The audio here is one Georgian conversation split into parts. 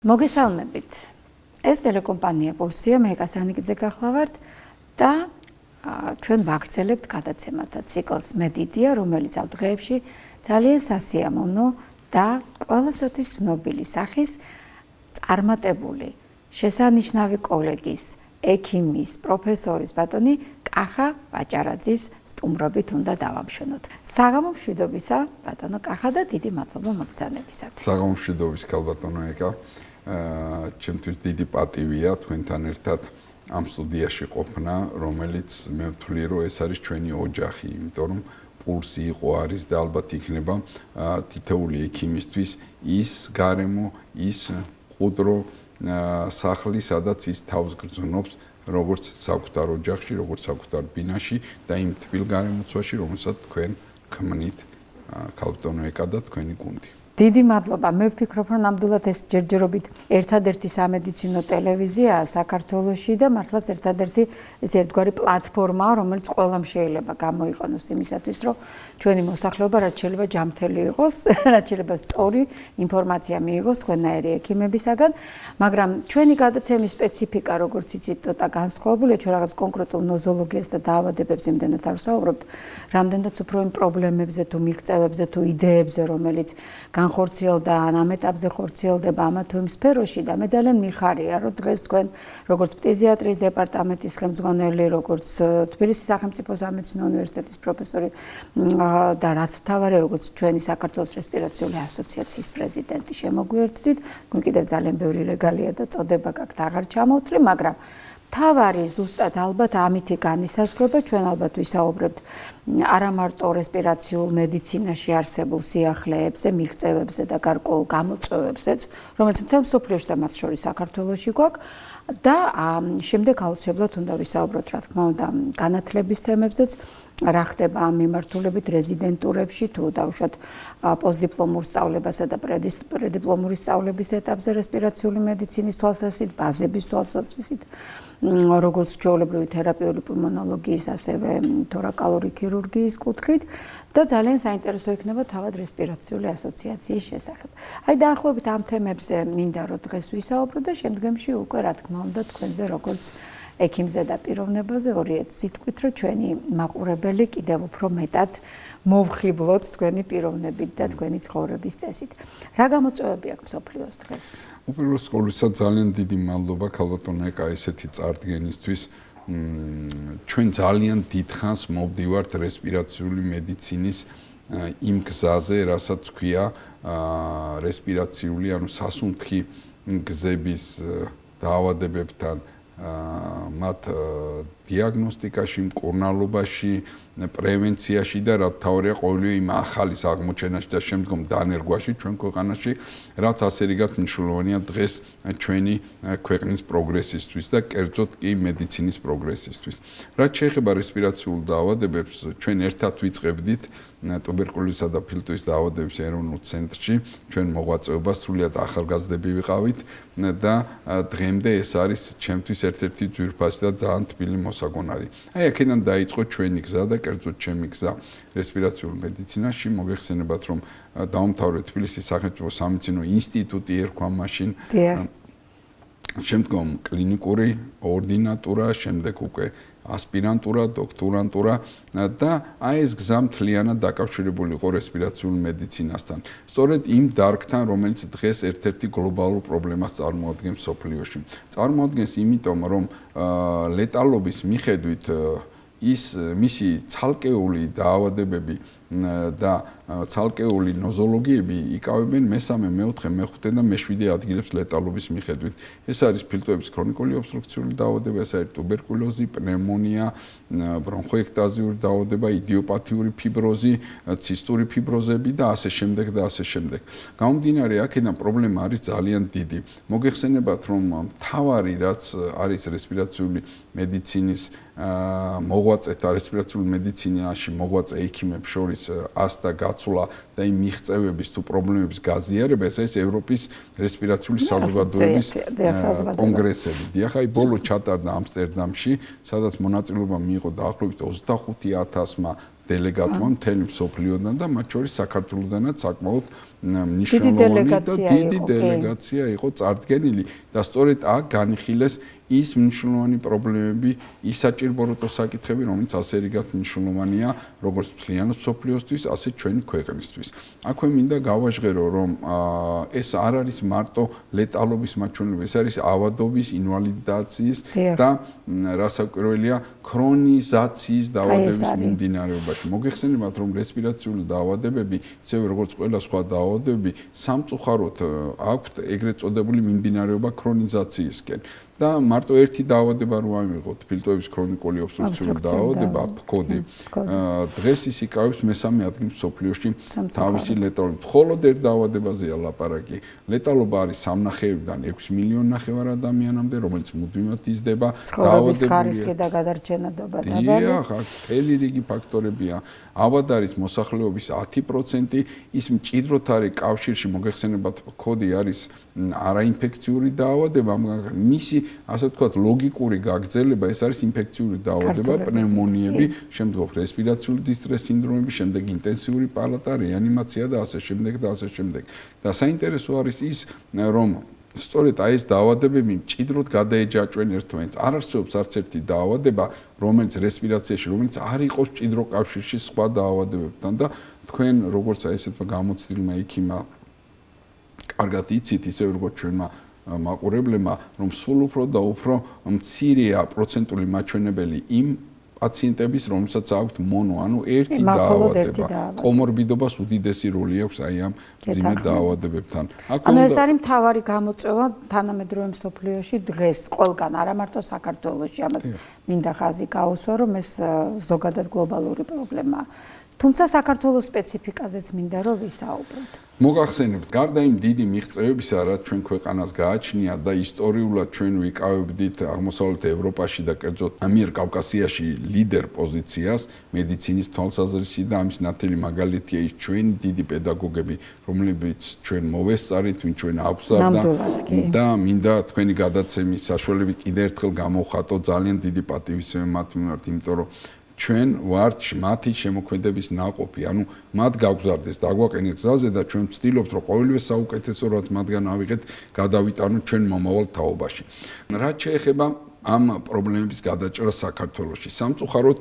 მოგესალმებით. ეს ტელეკომპანია პულსია, მე კასანიკიძე გახლავართ და ჩვენ ვაგრძელებთ გადაცემათა ციკლს მე დიდია, რომელიც ამ დღეებში ძალიან სასიამოვნო და ყველასათვის ცნობილი სახის წარმატებული შესანიშნავი კოლეგის, ექიმის, პროფესორის ბატონი კახა ბაჭარაძის სტუმრობით უნდა დავამშვენოთ. საღამო მშვიდობისა, ბატონო კახა და დიდი მადლობა მოგზაურობისათვის. საღამო მშვიდობის ქალბატონო ეკა. ჩემთვის დიდი პატივია თქვენთან ერთად ამ სტუდიაში ყოფნა, რომელიც მე ვთვლი, რომ ეს არის ჩვენი ოჯახი, იმიტომ რომ პულსი იყო, არის და ალბათ იქნება თითოეული ექიმისთვის ის გარემო, ის ყუდრო სახლი, სადაც ის თავს გრძნობს, როგორც საკუთარ ოჯახში, როგორც საკუთარ ბინაში და იმ თბილ გარემოცვაში, რომელსაც თქვენ ქმნით, ქალბატონო ეკა და თქვენი გუნდი. დიდი მადლობა. მე ვფიქრობ, რომ ნამდვილად ეს ჯერჯერობით ერთადერთი სამედიცინო ტელევიზიაა საქართველოში და მართლაც ერთადერთი ეს ერთგვარი პლატფორმაა, რომელიც ყველამ შეიძლება გამოიყენოს იმისათვის, რომ ჩვენი მოსახლეობა რაც შეიძლება ჯანმრთელი იყოს, რაც შეიძლება სწორი ინფორმაცია მიიღოს თქვენნაირი ექიმებისაგან, მაგრამ ჩვენი გადაცემის სპეციფიკა, როგორც იცით, ცოტა განსხვავებულია, ჩვენ რაღაც კონკრეტულ ნოზოლოგიას და დაავადებებს იმდენად არ ვსაუბრობთ, რამდენადაც უფრო იმ პრობლემებზე თუ მიღწევებზე თუ იდეებზე, რომელიც ხორციელდა ამ ეტაპზე ხორციელდება ამა თუ იმ სფეროში და მე ძალიან მიხარია რომ დღეს თქვენ როგორც ფტიზიატრიის დეპარტამენტის ხელმძღვანელი, როგორც თბილისის სახელმწიფო სამედიცინო უნივერსიტეტის პროფესორი და რაც მთავარია როგორც ჩვენი საქართველოს რესპირაციული ასოციაციის პრეზიდენტი შემოგვიერთდით, თქვენ კიდევ ძალიან ბევრი რეგალია და წოდება გაქვთ აღარ ჩამოვთვლი, მაგრამ თავარი ზუსტად ალბათ ამითი განისაზღვრება, ჩვენ ალბათ ვისაუბრებთ არა მარტო რესპირაციულ მედიცინაში არსებულ სიახლეებზე, მიღწევებზე და გარკვეულ გამოწვევებზეც, რომელიც მთელ მსოფლიოში და მათ შორის საქართველოში გვაქვს და შემდეგ აუცილებლად უნდა ვისაუბროთ, რა თქმა უნდა, განათლების თემებზეც, რა ხდება ამ მიმართულებით რეზიდენტურებში თუ დაუშვათ პოსტდიპლომურ სწავლებასა და პრედიპლომური სწავლების ეტაპზე რესპირაციული მედიცინის თვალსაზრისით, ბაზების თვალსაზრისით, როგორც ჩვეულებრივი თერაპიული პულმონოლოგიის, ასევე თორაკალური ქირურგიის კუთხით და ძალიან საინტერესო იქნება თავად რესპირაციული ასოციაციის შესახებ. აი დაახლოებით ამ თემებზე მინდა რომ დღეს ვისაუბრო და შემდგომში უკვე რა თქმა უნდა თქვენზე როგორც ექიმზე და პიროვნებაზე ორიეთ სიტყვით რომ ჩვენი მაყურებელი კიდევ უფრო მეტად მოვხიბლოთ თქვენი პიროვნებით და თქვენი ცხოვრების წესით. რა გამოწვევები აქვს მსოფლიოს დღეს? უპირველეს ყოვლისა ძალიან დიდი მადლობა ქალბატონო ეკა ესეთი წარდგენისთვის. ჩვენ ძალიან დიდხანს მოვდივართ რესპირაციული მედიცინის იმ გზაზე, რასაც ქვია რესპირაციული, ანუ სასუნთქი გზების დაავადებებთან მათ დიაგნოსტიკაში, მკურნალობაში, პრევენციაში და რა თავია ყოველივე იმ ახალის აღმოჩენაში და შემდგომ დანერგვაში ჩვენ ქვეყანაში, რაც ასე რიგად მნიშვნელოვანია დღეს ჩვენი ქვეყნის პროგრესისთვის და კერძოდ კი მედიცინის პროგრესისთვის. რაც შეეხება რესპირაციულ დაავადებებს, ჩვენ ერთად ვიწყებდით ტუბერკულოზისა და ფილტვის დაავადებების ეროვნულ ცენტრში, ჩვენ მოღვაწეობა სრულიად ახალგაზრდები ვიყავით და დღემდე ეს არის ჩემთვის ერთ-ერთი ძვირფასი და ძალიან თბილი მოსაგონარი. აი აქედან დაიწყო ჩვენი გზა და კერძოდ ჩემი გზა რესპირაციულ მედიცინაში. მოგეხსენებათ, რომ დავამთავრე თბილისის სახელმწიფო სამედიცინო ინსტიტუტი ერქვა მაშინ. შემდგომ კლინიკური ორდინატურა, შემდეგ უკვე ასპირანტურა, დოქტორანტურა და აი ეს გზა მთლიანად დაკავშირებული იყო რესპირაციულ მედიცინასთან. სწორედ იმ დარგთან, რომელიც დღეს ერთ-ერთი გლობალურ პრობლემას წარმოადგენს მსოფლიოში. წარმოადგენს იმიტომ, რომ ლეტალობის მიხედვით მისი ცალკეული დაავადებები და ცალკეული ნოზოლოგიები იკავებენ მესამე, მეოთხე, მეხუთე და მეშვიდე ადგილებს ლეტალობის მიხედვით. ეს არის ფილტვების ქრონიკული ობსტრუქციული დაავადება, ეს არის ტუბერკულოზი, პნევმონია, ბრონხოექტაზიური დაავადება, იდიოპათიური ფიბროზი, ცისტური ფიბროზები და ასე შემდეგ და ასე შემდეგ. გამომდინარე აქედან პრობლემა არის ძალიან დიდი. მოგეხსენებათ, რომ მთავარი რაც არის რესპირაციული მედიცინის მოღვაწეთა რესპირაციული მედიცინაში მოღვაწე ექიმებს შორის ასთა გაცვლა და იმ მიღწევების თუ პრობლემების გაზიარება, ეს არის ევროპის რესპირაციული საზოგადოების კონგრესები. დიახ, აი ბოლო ჩატარდა ამსტერდამში, სადაც მონაწილეობა მიიღო დაახლოებით 25,000-მა დელეგატმა მთელი მსოფლიოდან და მათ შორის საქართველოსდანაც საკმაოდ მნიშვნელოვანი და დიდი დელეგაცია იყო წარდგენილი და სწორედ აქ განიხილეს ის მნიშვნელოვანი პრობლემები, ის საჭიროებო საკითხები, რომელიც ასე რიგად მნიშვნელოვანია როგორც მთლიანად მსოფლიოსთვის, ასე ჩვენი ქვეყნისთვის. აქვე მინდა გავაჟღერო, რომ ეს არ არის მარტო ლეტალობის მაჩვენებლები, ეს არის ავადობის, ინვალიდაციის და რასაკვირველია ქრონიზაციის დაავადების მიმდინარეობაში. მოგეხსენებათ, რომ რესპირაციული დაავადებები, ისევე როგორც ყველა სხვა დაავადებები, სამწუხაროდ აქვთ ეგრეთ წოდებული მიმდინარეობა ქრონიზაციისკენ. და მარტო ერთი დაავადება რო ამიღოთ, ფილტვების ქრონიკული ობსტრუქციული დაავადება, ფქოდი. დღეს ის იკავებს მესამე ადგილს მსოფლიოში თავისი ლეტალობით. მხოლოდ ერთ დაავადებაზეა ლაპარაკი. ლეტალობა არის 3.5-დან 6 მილიონი ადამიანამდე, რომელიც მუდმივად იზრდება. დაავადების ხარისხი და გადარჩენადობა დაბალი. დიახ, მთელი რიგი ფაქტორებია. ავად არის მოსახლეობის 10%, ის მჭიდროდ არის კავშირში, მოგეხსენებათ, ფქოდი არის არაინფექციური დაავადება, მაგრამ მისი ასე ვთქვათ, ლოგიკური გაგრძელება ეს არის ინფექციური დაავადება, პნევმონიები, შემდგომ რესპირაციული დისტრეს სინდრომები, შემდეგ ინტენსიური პალატა, რეანიმაცია და ასე შემდეგ და ასე შემდეგ. და საინტერესო არის ის, რომ სწორედ ეს დაავადებები მჭიდროდ გადაეჯაჭვენ ერთმანეთს. არ არსებობს არც ერთი დაავადება, რომელიც რესპირაციაში, რომელიც არ იყოს მჭიდრო კავშირში სხვა დაავადებებთან და თქვენ როგორც ესეთმა გამოცდილმა ექიმმა კარგად იცით, ისე როგორც ჩვენმა მაყურებლებმა, რომ სულ უფრო და უფრო მცირეა პროცენტული მაჩვენებელი იმ პაციენტების, რომელსაც აქვთ მონო, ანუ ერთი დაავადება. კომორბიდობას უდიდესი როლი აქვს აი ამ მძიმე დაავადებებთან. ანუ ეს არის მთავარი გამოწვევა თანამედროვე მსოფლიოში დღეს ყველგან, არა მარტო საქართველოში, ამას მინდა ხაზი გაუსვა, რომ ეს ზოგადად გლობალური პრობლემაა. თუმცა საქართველოს სპეციფიკაზეც მინდა რომ ვისაუბროთ. მოგახსენებთ, გარდა იმ დიდი მიღწევებისა, რაც ჩვენ ქვეყანას გააჩნია და ისტორიულად ჩვენ ვიკავებდით აღმოსავლეთ ევროპაში და კერძოდ ამიერკავკასიაში ლიდერ პოზიციას მედიცინის თვალსაზრისით და ამის ნათელი მაგალითია ის ჩვენი დიდი პედაგოგები, რომლებიც ჩვენ მოვესწარით, ვინ ჩვენ აგვზარდა და მინდა თქვენი გადაცემის საშუალებით კიდევ ერთხელ გამოვხატო ძალიან დიდი პატივისცემა მათ მიმართ, იმიტომ რომ ჩვენ ვართ მათი შემოქმედების ნაყოფი, ანუ მათ გავგზარდეს დაგვაყენეს გზაზე და ჩვენ ვცდილობთ, რომ ყოველივე საუკეთესო რაც მათგან ავიღეთ, გადავიტანოთ ჩვენ მომავალ თაობაში. რაც შეეხება ამ პრობლემების გადაჭრას საქართველოში. სამწუხაროდ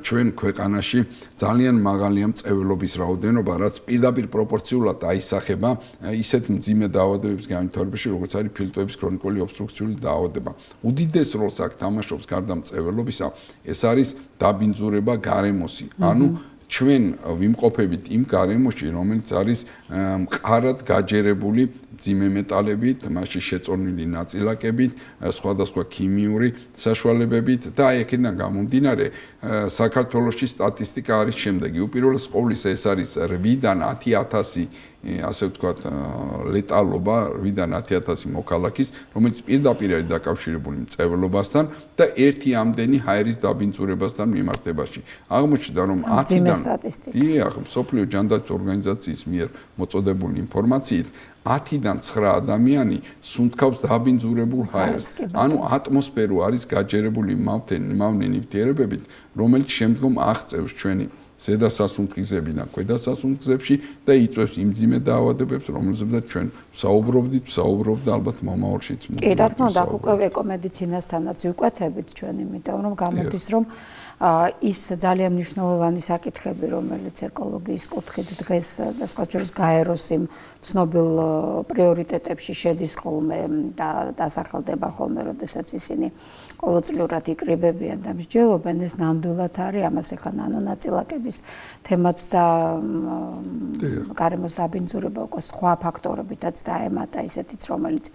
ჩვენ ქვეყანაში ძალიან მაღალია მწვერვალობის რაოდენობა, რაც პირდაპირ პროპორციულად აისახება ისეთ მძიმე დაავადებების განვითარებაში, როგორც არის ფილტვების ქრონიკული ობსტრუქციული დაავადება. უდიდეს როლს აქ თამაშობს გარდა მწვერვალობისა, ეს არის დაბინძურება გარემოსი. ანუ ჩვენ ვიმყოფებით იმ გარემოში, რომელიც არის მყარად გაჯერებული მძიმე მეტალებით, მასში შეწონილი ნაწილაკებით, სხვადასხვა ქიმიური საშუალებებით და აქედან გამომდინარე საქართველოში სტატისტიკა არის შემდეგი. უპირველეს ყოვლისა ეს არის 8-დან 10,000 ასე ვთქვათ ლეტალობა 8-დან 10,000 მოქალაქის, რომელიც პირდაპირ არის დაკავშირებული მწვერვალობასთან და ერთი ამდენი ჰაერის დაბინძურებასთან მიმართებაში. აღმოჩნდა რომ 10-დან დიახ, მსოფლიო ჯანდაცვის ორგანიზაციის მიერ მოწოდებული ინფორმაციით 10-დან 9 ადამიანი სუნთქავს დაბინძურებულ ჰაერს. ანუ ატმოსფერო არის გაჯერებული მავნე ნივთიერებებით, რომელიც შემდგომ აღწევს ჩვენი ზედა სასუნთქისებიდან ქვედა სასუნთქისებში და იწვევს იმ მძიმე დაავადებებს, რომელზედაც ჩვენ ვსაუბრობთ და ალბათ მომავალშიც მოვიდეს. კი, რა თქმა უნდა, უკვე ეკომედიცინასთანაც ვიკვეთებით ჩვენ, იმიტომ რომ გამოდის, რომ ის ძალიან მნიშვნელოვანი საკითხები, რომელიც ეკოლოგიის კუთხით დღეს და სხვა შორის გაეროს იმ ცნობილ პრიორიტეტებში შედის ხოლმე და დასახელდება ხოლმე, როდესაც ისინი ყოველწლიურად იკრიბებიან და მსჯელობენ, ეს ნამდვილად არის ამას ეხლა ნანონაწილაკების თემაც და გარემოს დაბინძურება უკვე სხვა ფაქტორებითაც დაემატა ისეთიც, რომელიც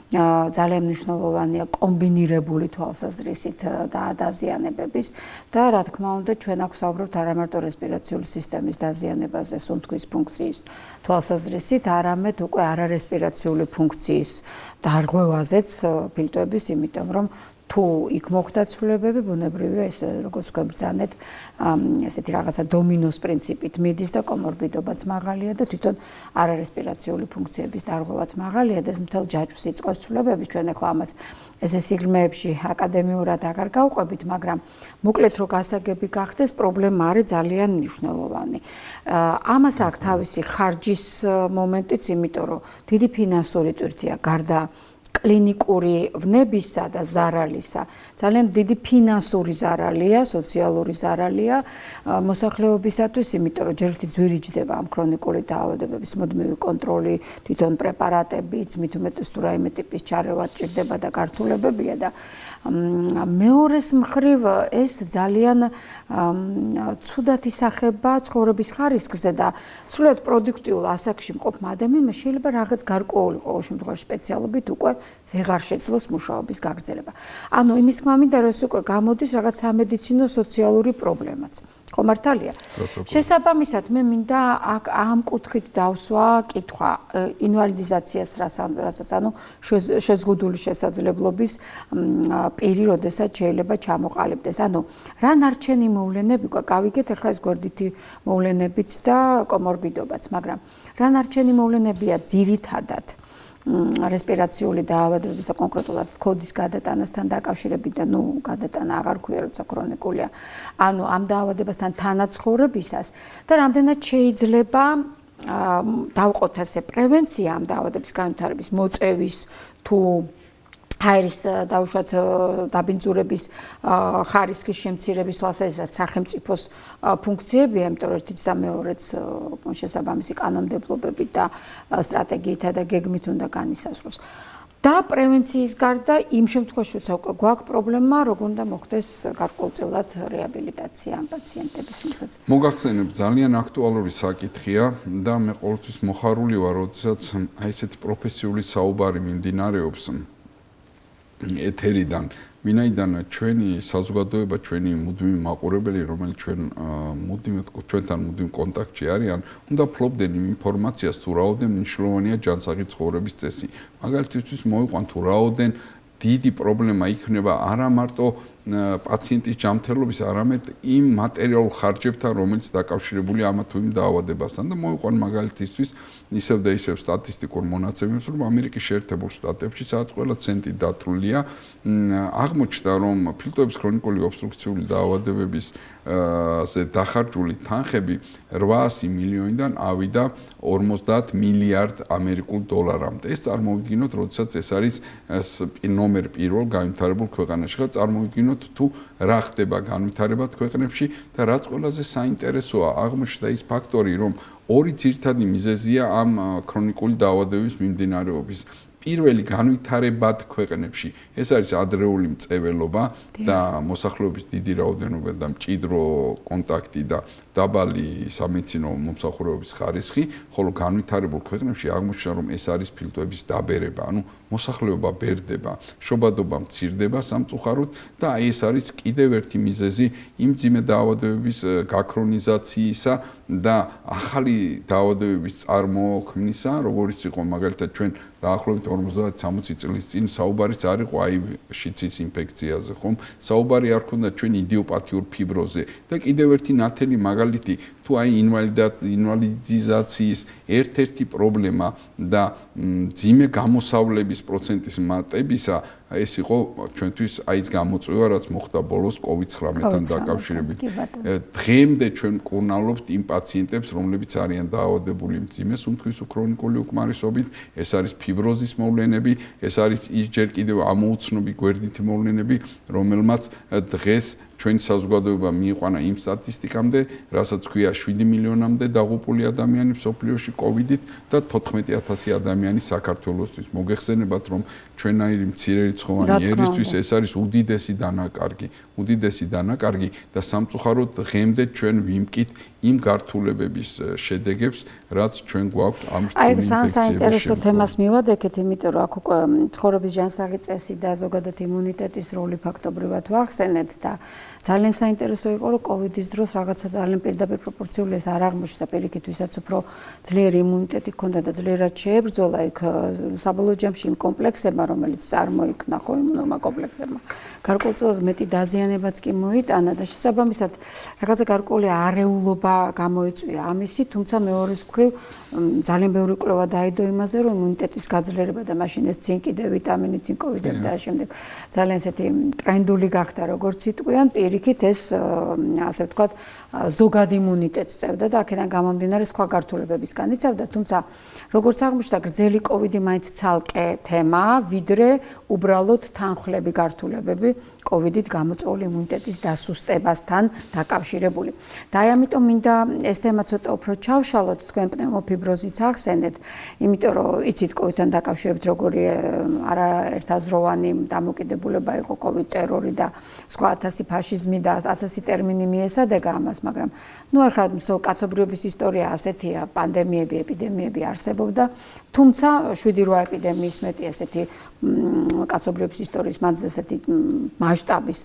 ძალიან მნიშვნელოვანია კომბინირებული თვალსაზრისით და დაზიანებების და რა თქმა უნდა ჩვენ აქ ვსაუბრობთ არა მარტო რესპირაციული სისტემის დაზიანებაზე, სუნთქვის ფუნქციის თვალსაზრისით, არამედ უკვე არარესპირაციული ფუნქციის დარღვევაზეც ფილტვების, იმიტომ რომ თუ იქ მოხდა ცვლილებები, ბუნებრივია ეს როგორც გვებრძანეთ, ესეთი რაღაცა დომინოს პრინციპით მიდის და კომორბიდობაც მაღალია და თვითონ არარესპირაციული ფუნქციების დარღვევაც მაღალია და ეს მთელ ჯაჭვს იწყებს ცვლილებები. ჩვენ ახლა ამას ესე სიღრმეებში აკადემიურად აღარ გავყვებით, მაგრამ მოკლედ რო გასაგები გახდეს, პრობლემა არის ძალიან მნიშვნელოვანი. ამას აქვს თავისი ხარჯის მომენტიც, იმიტომ რომ დიდი ფინანსური ტვირთია გარდა კლინიკური ვნებისა და ზარალისა, ძალიან დიდი ფინანსური ზარალია, სოციალური ზარალია მოსახლეობისათვის, იმიტომ რომ ჯერ ერთი ძვირიჯდება ამ ქრონიკული დაავადებების მუდმივი კონტროლი, თვითონ პრეპარატებიც, მით უმეტეს თუ რაიმე ტიპის ჩარევა ჭირდება და გართულებებია და მეორეს მხრივ ეს ძალიან ცუდად ისახება ცხოვრების ხარისხზე და სრულიად პროდუქტიულ ასაკში მყოფმა ადამიანმა შეიძლება რაღაც გარკვეული ყოველ შემთხვევაში სპეციალობით უკვე ვეღარ შეძლოს მუშაობის გაგრძელება. ანუ იმის თქმა მინდა რომ ეს უკვე გამოდის რაღაც სამედიცინო სოციალური პრობლემაც. ხო მართალია? შესაბამისად მე მინდა ამ კუთხით დავსვა კითხვა ინვალიდიზაციას რასაც ანუ შეზღუდული შესაძლებლობის პირი, როდესაც შეიძლება ჩამოყალიბდეს. ანუ რა ნარჩენი მოვლენები გავიგეთ ახლა ეს გვერდითი მოვლენებიც და კომორბიდობაც, მაგრამ რა ნარჩენი მოვლენებია ძირითადად რესპირაციული დაავადებების და კონკრეტულად ქოდის გადატანასთან დაკავშირებით და გადატანა აღარ ქვია, როცა ქრონიკულია. ანუ ამ დაავადებასთან თანაცხოვრებისას და რამდენად შეიძლება დავყოთ ასე პრევენცია ამ დაავადების განვითარების მოწევის თუ ჰაერის დაუშვათ დაბინძურების ხარისხის შემცირების თვალსაზრისით სახელმწიფოს ფუნქციებია, იმიტომ რომ ერთიც და მეორეც შესაბამისი კანონმდებლობები და სტრატეგიითა და გეგმით უნდა განისაზღვროს. და პრევენციის გარდა იმ შემთხვევაში, როცა უკვე გვაქვს პრობლემა, როგორ უნდა მოხდეს გარკვეულწილად რეაბილიტაცია ამ პაციენტების, რომელსაც მოგახსენებ, ძალიან აქტუალური საკითხია და მე ყოველთვის მოხარული ვარ, როდესაც აი ესეთი პროფესიული საუბარი მიმდინარეობს ეთერიდან, ვინაიდან ჩვენი საზოგადოება, ჩვენი მუდმივი მაყურებელი, რომელიც ჩვენთან მუდმივ კონტაქტში არიან, უნდა ფლობდნენ იმ ინფორმაციას, თუ რაოდენ მნიშვნელოვანია ჯანსაღი ცხოვრების წესი. მაგალითისთვის მოვიყვან თუ რაოდენ დიდი პრობლემა იქნება არა მარტო პაციენტის ჯანმრთელობის, არამედ იმ მატერიალურ ხარჯებთან, რომელიც დაკავშირებულია ამა თუ იმ დაავადებასთან და მოვიყვან მაგალითისთვის ისევ და ისევ სტატისტიკურ მონაცემებს, რომ ამერიკის შეერთებულ შტატებში, სადაც ყველა ცენტი დათვლილია, აღმოჩნდა, რომ ფილტვების ქრონიკული ობსტრუქციული დაავადებების დახარჯული თანხები 800 მილიონიდან ავიდა 50 მილიარდ ამერიკულ დოლარამდე. ეს წარმოვიდგინოთ, როდესაც ეს არის ნომერ პირველ განვითარებულ ქვეყანაში. ხა წარმოვიდგინოთ თუ რა ხდება განვითარებად ქვეყნებში და რაც ყველაზე საინტერესოა, აღმოჩნდა ის ფაქტორი, რომ ორი ძირითადი მიზეზია ამ ქრონიკული დაავადებების მიმდინარეობის. პირველი განვითარებად ქვეყნებში ეს არის ადრეული მწეველობა და მოსახლეობის დიდი რაოდენობა და მჭიდრო კონტაქტი და დაბალი სამედიცინო მომსახურებების ხარისხი, ხოლო განვითარებულ ქვეყნებში აღმოჩნდა, რომ ეს არის ფილტვების დაბერება, ანუ მოსახლეობა ბერდება, შობადობა მცირდება სამწუხაროდ და აი ეს არის კიდევ ერთი მიზეზი იმ მძიმე დაავადებების გაქრონიზაციისა და ახალი დაავადებების წარმოქმნისა, როგორც იყო მაგალითად ჩვენ დაახლოებით 50-60 წლის წინ საუბარიც არ იყო აი შიცის ინფექციაზე, ხომ? საუბარი არ ქონდა ჩვენ იდიოპათიურ ფიბროზე და კიდევ ერთი ნათელი მაგალითი თუ აი ინვალიდიზაციის ერთ-ერთი პრობლემა და მძიმე გამოსავლების პროცენტის მატებისა ეს იყო ჩვენთვის აი ეს გამოწვევა, რაც მოხდა ბოლოს COVID-19-თან დაკავშირებით. დღემდე ჩვენ მკურნალობთ იმ პაციენტებს, რომლებიც არიან დაავადებული მძიმე სუნთქვის ქრონიკული უკმარისობით, ეს არის ფიბროზის მოვლენები, ეს არის ის ჯერ კიდევ ამოუცნობი გვერდითი მოვლენები, რომელმაც დღეს ჩვენი საზოგადოება მიიყვანა იმ სტატისტიკამდე, რასაც ქვია 7 მილიონამდე დაღუპული ადამიანი მსოფლიოში COVID-ით და 14000 ადამიანი საქართველოსთვის. მოგეხსენებათ, რომ ჩვენაირი მცირერიცხოვანი ერისთვის ეს არის უდიდესი დანაკარგი და სამწუხაროდ დღემდე ჩვენ ვიმკით იმ გართულებების შედეგებს, რაც ჩვენ გვაქვს ამ რთული ინფექციების საინტერესო თემას მივადექეთ, იმიტომ რომ აქ უკვე ცხოვრების ჯანსაღი წესი და ზოგადად იმუნიტეტის როლი ფაქტობრივად ვახსენეთ და ძალიან საინტერესო იყო, რომ კოვიდის დროს რაღაცა ძალიან პირდაპირ პროპორციული ეს არ აღმოჩნდა პირიქით, ვისაც უფრო ძლიერი იმუნიტეტი ჰქონდა და ძლიერად შეებრძოლა იქ საბოლოო ჯამში იმ კომპლექსებმა, რომელიც წარმოიქმნა ხო იმუნურმა კომპლექსებმა. გარკვეულწილად მეტი დაზიანებაც კი მოიტანა და შესაბამისად რაღაცა გარკვეული არეულობა გამოიწვია ამისი, თუმცა მეორეს მხრივ ძალიან ბევრი კვლევა დაიდო იმაზე, რომ იმუნიტეტის გაძლიერება და მაშინ ეს წინ კიდე ვიტამინი, წინ კოვიდები და შემდეგ ძალიან ესეთი ტრენდული გახდა, როგორც იტყვიან, პირიქით ეს ასე ვთქვათ, ზოგად იმუნიტეტს წევდა და აქედან გამომდინარე სხვა გართულებებისგან იცავდა, თუმცა როგორც აღმოჩნდა, გრძელი კოვიდი მაინც ცალკე თემაა, ვიდრე უბრალოდ თანხლები გართულებები კოვიდით გამოწვეული იმუნიტეტის დასუსტებასთან დაკავშირებული. და აი ამიტომ მინდა ეს თემა ცოტა უფრო ჩავშალოთ, თქვენ პნევმოფიბროზიც ახსენეთ, იმიტომ რომ იცით კოვიდთან დაკავშირებით როგორი არაერთაზროვანი დამოკიდებულება იყო კოვიდ ტერორი და სხვა 1000 ფაშიზმი და 1000 ტერმინი მიესადეგა ამას, მაგრამ ნუ ახლა კაცობრიობის ისტორია ასეთია, პანდემიები, ეპიდემიები არსებობდა, თუმცა 7-8 ეპიდემიის მეტი ესეთი კაცობრიობის ისტორიის მანძილზე ესეთი მასშტაბის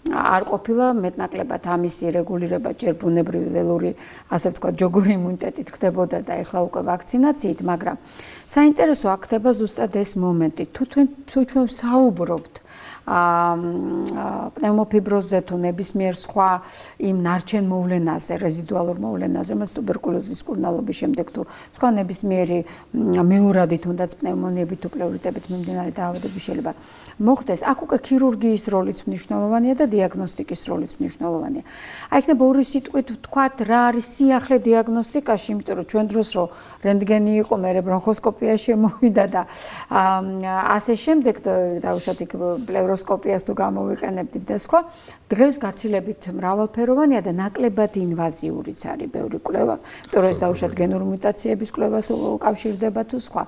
არ ყოფილა, მეტნაკლებად ამისი რეგულირება ჯერ ბუნებრივი ველური, ასე ვთქვათ, ჯოგური იმუნიტეტით ხდებოდა და ეხლა უკვე ვაქცინაციით, მაგრამ საინტერესო აქ ხდება ზუსტად ეს მომენტი. თუ ჩვენ საუბრობთ პნევმოფიბროზზე თუ ნებისმიერ სხვა იმ ნარჩენ მოვლენაზე, რეზიდუალურ მოვლენაზე, რომელიც ტუბერკულოზის კურნალობის შემდეგ თუ სხვა ნებისმიერი მეორადი თუნდაც პნევმონიები თუ პლევრიტებით მიმდინარე დაავადებები შეიძლება მოხდეს, აქ უკვე ქირურგიის როლიც მნიშვნელოვანია და დიაგნოსტიკის როლიც მნიშვნელოვანია. აი იქნება ორი სიტყვით ვთქვათ, რა არის სიახლე დიაგნოსტიკაში, იმიტომ რომ ჩვენ დროს რო რენტგენი იყო, მერე ბრონხოსკოპია შემოვიდა და ასე შემდეგ დაუშვათ იქ პლევროსკოპიას თუ გამოვიყენებდით და სხვა, დღეს გაცილებით მრავალფეროვანია და ნაკლებად ინვაზიურიც არის ბევრი კვლევა, იმიტომ რომ ეს დაუშვათ გენური მუტაციების კვლევას უკავშირდება თუ სხვა.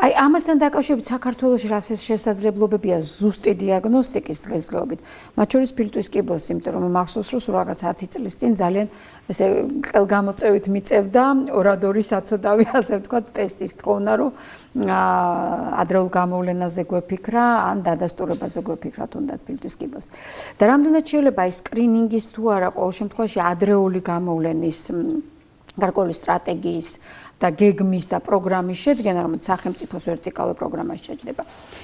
აი ამასთან დაკავშირებით საქართველოში რა შესაძლებლობებია ზუსტი დიაგნოსტიკის დღესდღეობით, მათ შორის ფილტვის კიბოს, იმიტომ რომ მახსოვს რომ რაღაც 10 წლის წინ ძალიან ესე ხელგამოწევით მიწევდა ორადორი საწოდავი, ასე ვთქვათ, ტესტის თხოვნა, რომ ადრეულ გამოვლენაზე გვეფიქრა, ან დადასტურებაზე გვეფიქრა თუნდაც ფილტვის კიბოს. და რამდენად შეიძლება ის სკრინინგის თუ არა, ყოველ შემთხვევაში ადრეული გამოვლენის გარკვეული სტრატეგიის და გეგმის და პროგრამის შედგენა, რომელიც სახელმწიფოს ვერტიკალურ პროგრამაში შეჯდება.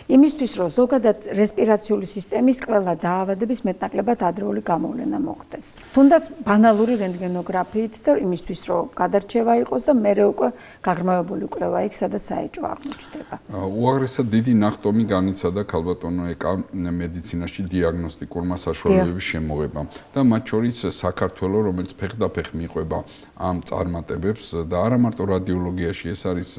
იმისთვის, რომ ზოგადად რესპირაციული სისტემის ყველა დაავადების მეტნაკლებად ადრეული გამოვლენა მოხდეს. თუნდაც ბანალური რენტგენოგრაფიით და იმისთვის, რომ გადარჩევა იყოს და მერე უკვე გაღრმავებული კვლევა იქ, სადაც საეჭვო აღმოჩნდება. უაღრესად დიდი ნახტომი განიცადა ქალბატონო ეკა მედიცინაში დიაგნოსტიკურმა საშუალებების შემოღებამ და მათ შორის საქართველო, რომელიც ფეხდაფეხ მიყვება ამ წარმატებებს და არა მარტო რადიოლოგიაში, ეს არის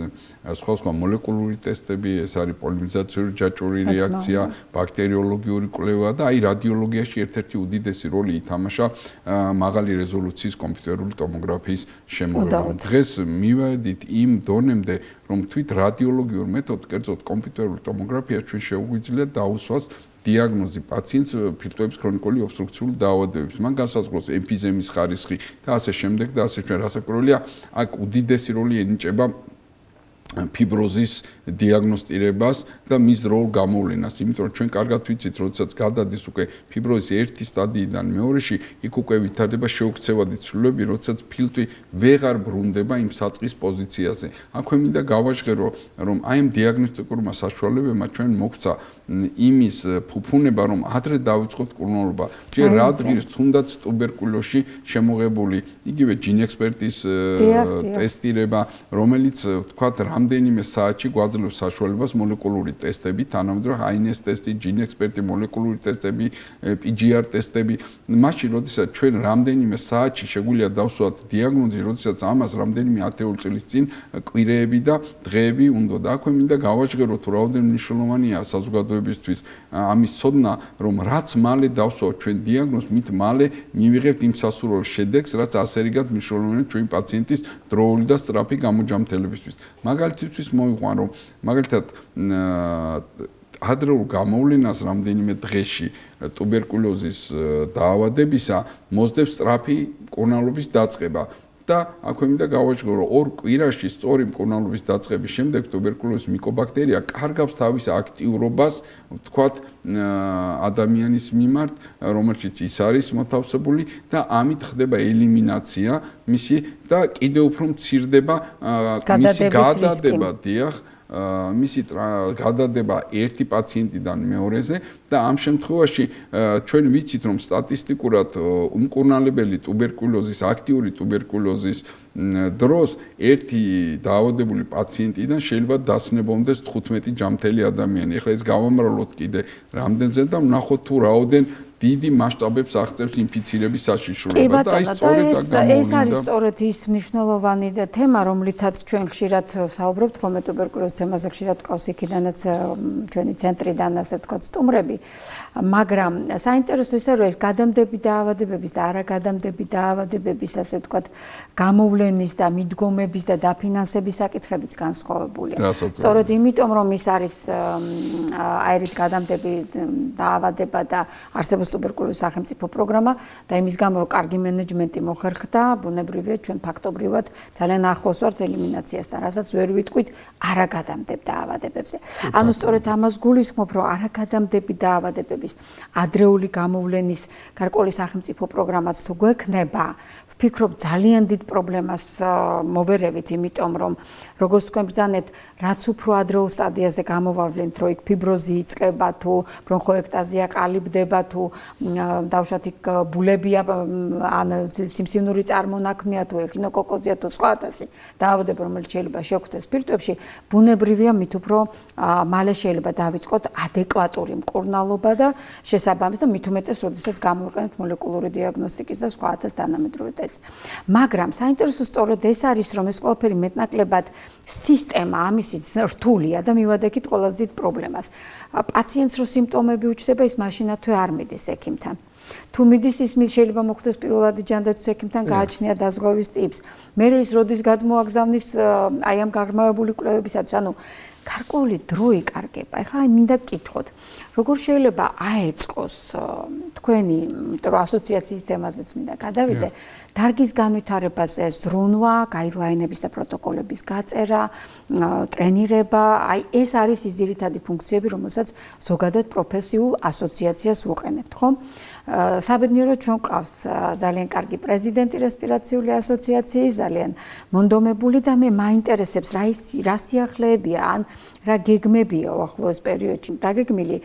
სხვა მოლეკულური ტესტები, ეს არის პოლიმერიზაციური ჯაჭვური რეაქცია, ბაქტერიოლოგიური კვლევა და აი რადიოლოგიაში ერთ-ერთი უდიდესი როლი ითამაშა მაღალი რეზოლუციის კომპიუტერული ტომოგრაფიის შემოღებამ. დღეს მივედით იმ დონემდე, რომ თვით რადიოლოგიურ მეთოდს, კერძოდ კომპიუტერული ტომოგრაფიას ჩვენ შეუგვიძლია დაუსვას დიაგნოზი პაციენტს ფილტვების ქრონიკული ობსტრუქციული დაავადებების, მან განსაზღვროს ემფიზემის ხარისხი და ასე შემდეგ და ასე ჩვენ რასაკვირველია, აქ უდიდესი როლი ენიჭება ფიბროზის დიაგნოსტირებას და მის როლ გამოვლენას, იმიტომ რომ ჩვენ კარგად ვიცით, როდესაც გადადის უკვე ფიბროზის ერთი სტადიიდან მეორეში, იქ უკვე ვითარდება შეუქცევადი ცვლილები, როდესაც ფილტვი ვეღარ ბრუნდება იმ საწყის პოზიციაზე. აქვე მინდა გავაჟღერო, რომ აი ამ დიაგნოსტიკურმა საშუალებებმა ჩვენ მოგვცა იმის ფუფუნება, რომ ადრე დავიწყოთ კურნალობა. ჯერ რადღირს თუნდაც ტუბერკულოზში შემოღებული იგივე ჯინექსპერტის ტესტირება, რომელიც ვთქვათ რამდენიმე საათში გვაძლევს საშუალებას მოლეკულური ტესტები, თანამედროვე აინეს ტესტი, ჯინექსპერტი, მოლეკულური ტესტები, PCR ტესტები. მაშინ, როდესაც ჩვენ რამდენიმე საათში შეგვიძლია დავსვათ დიაგნოზი, როდესაც ამას რამდენიმე ათეული წლის წინ კვირეები და დღეები უნდა და აქვე მინდა გავაჟღეროთ, თუ რაოდენიმე მნიშვნელოვანია საზოგადოებისთვის ამის ცოდნა, რომ რაც მალე დავსვათ ჩვენ დიაგნოზს, მით მალე მივიღებთ იმ სასურველ შედეგს, რაც ასე რიგად მნიშვნელოვანია ჩვენი პაციენტის დროული და სწრაფი გამოჯამთელებისთვის. მაგალითისთვის მოვიყვან, რომ მაგალითად ადრეულ გამოვლენას რამდენიმე დღეში ტუბერკულოზის დაავადებისა მოსდევს სწრაფი კურნალობის დაწყება. და აქვე მინდა გავაჟღერო, რომ 2 კვირაში სწორი მკურნალობის დაწყების შემდეგ ტუბერკულოზის მიკობაქტერია კარგავს თავის აქტიურობას, ვთქვათ, ადამიანის მიმართ, რომელშიც ის არის მოთავსებული და ამით ხდება ელიმინაცია მისი და კიდევ უფრო მცირდება მისი გადადება, დიახ, მისი გადადება ერთი პაციენტიდან მეორეზე და ამ შემთხვევაში ჩვენ ვიცით რომ სტატისტიკურად უმკურნალებელი ტუბერკულოზის აქტიური ტუბერკულოზის დროს ერთი დაავადებული პაციენტიდან შეიძლება დასნებობდეს 15 ჯამთელი ადამიანი. ეხლა ეს გავამრავლოთ კიდე რამდენზე და ვნახოთ თუ რაოდენ დიდი მასშტაბებს აღწევს ინფიცირების საშიშროება და აი სწორედ აქ გამოვლინდა. ეს არის სწორედ ის მნიშვნელოვანი თემა, რომლითაც ჩვენ ხშირად საუბრობთ, ხოლმე ტუბერკულოზის თემაზე ხშირად ყავს იქიდანაც ჩვენი ცენტრიდან, ასე ვთქვათ, სტუმრები. მაგრამ საინტერესო ისე რომ ეს გადამდები დაავადებების და არაგადამდები დაავადებების, ასე ვთქვათ, გამოვლენის და მიდგომების და დაფინანსების საკითხებიც განსხვავებულია. სწორედ იმიტომ რომ ის არის აერით გადამდები დაავადება და არსებობს ტუბერკულოზის სახელმწიფო პროგრამა და იმის გამო რომ კარგი მენეჯმენტი მოხერხდა, ბუნებრივია ჩვენ ფაქტობრივად ძალიან ახლოს ვართ ელიმინაციასთან, რასაც ვერ ვიტყვით არაგადამდებ დაავადებებზე. ანუ სწორედ ამას გულისხმობ, რომ არაგადამდები დაავადებების ადრეული გამოვლენის გარკვეული სახელმწიფო პროგრამაც თუ გვექნება, ვფიქრობ ძალიან დიდ პრობლემას მოვერევით, იმიტომ რომ როგორც თქვენ ბრძანებთ, რაც უფრო ადრეულ სტადიაზე გამოვავლენთ, რომ იქ ფიბროზი იწყება თუ ბრონხოექტაზია ყალიბდება თუ დავშათ იქ ბულებია ან სიმსივნური წარმონაქმნია თუ ეხინოკოკოზია თუ სხვა ათასი დაავადება, რომელიც შეიძლება შეგვხვდეს სპირტვებში, ბუნებრივია მით უფრო მალე შეიძლება დავიწყოთ ადეკვატური მკურნალობა და შესაბამისად და მით უმეტეს, როდესაც გამოვიყენებთ მოლეკულური დიაგნოსტიკის და სხვა ათას თანამედროვე ტესტს. მაგრამ საინტერესო სწორედ ეს არის, რომ ეს ყველაფერი მეტნაკლებად სისტემა ამისი რთულია და მივადექით ყველაზე დიდ პრობლემას. პაციენტს რო სიმპტომები უჩნდება, ის მაშინათვე არ მიდის ექიმთან. თუ მიდის, ის შეიძლება მოხდეს პირველადი ჯანდაცვის ექიმთან გააჩნია დაზღვევის ტიპს. მერე ის როდის გადმოაგზავნის აი ამ გაღრმავებული კვლევებისათვის, ანუ გარკვეული დრო იკარგება. ეხლა აი მინდა გკითხოთ, როგორ შეიძლება აეწყოს თქვენი ასოციაციის თემაზეც მინდა გადავიდე, დარგის განვითარებაზე ზრუნვა, გაიდლაინების და პროტოკოლების გაწერა, ტრენირება, აი ეს არის ის ძირითადი ფუნქციები, რომელსაც ზოგადად პროფესიულ ასოციაციას ვუყენებთ, ხო? საბედნიეროდ ჩვენ ყავს ძალიან კარგი პრეზიდენტი რესპირაციული ასოციაციის, ძალიან მონდომებული და მე მაინტერესებს რა სიახლეებია ან რა გეგმებია უახლოეს პერიოდში დაგეგმილი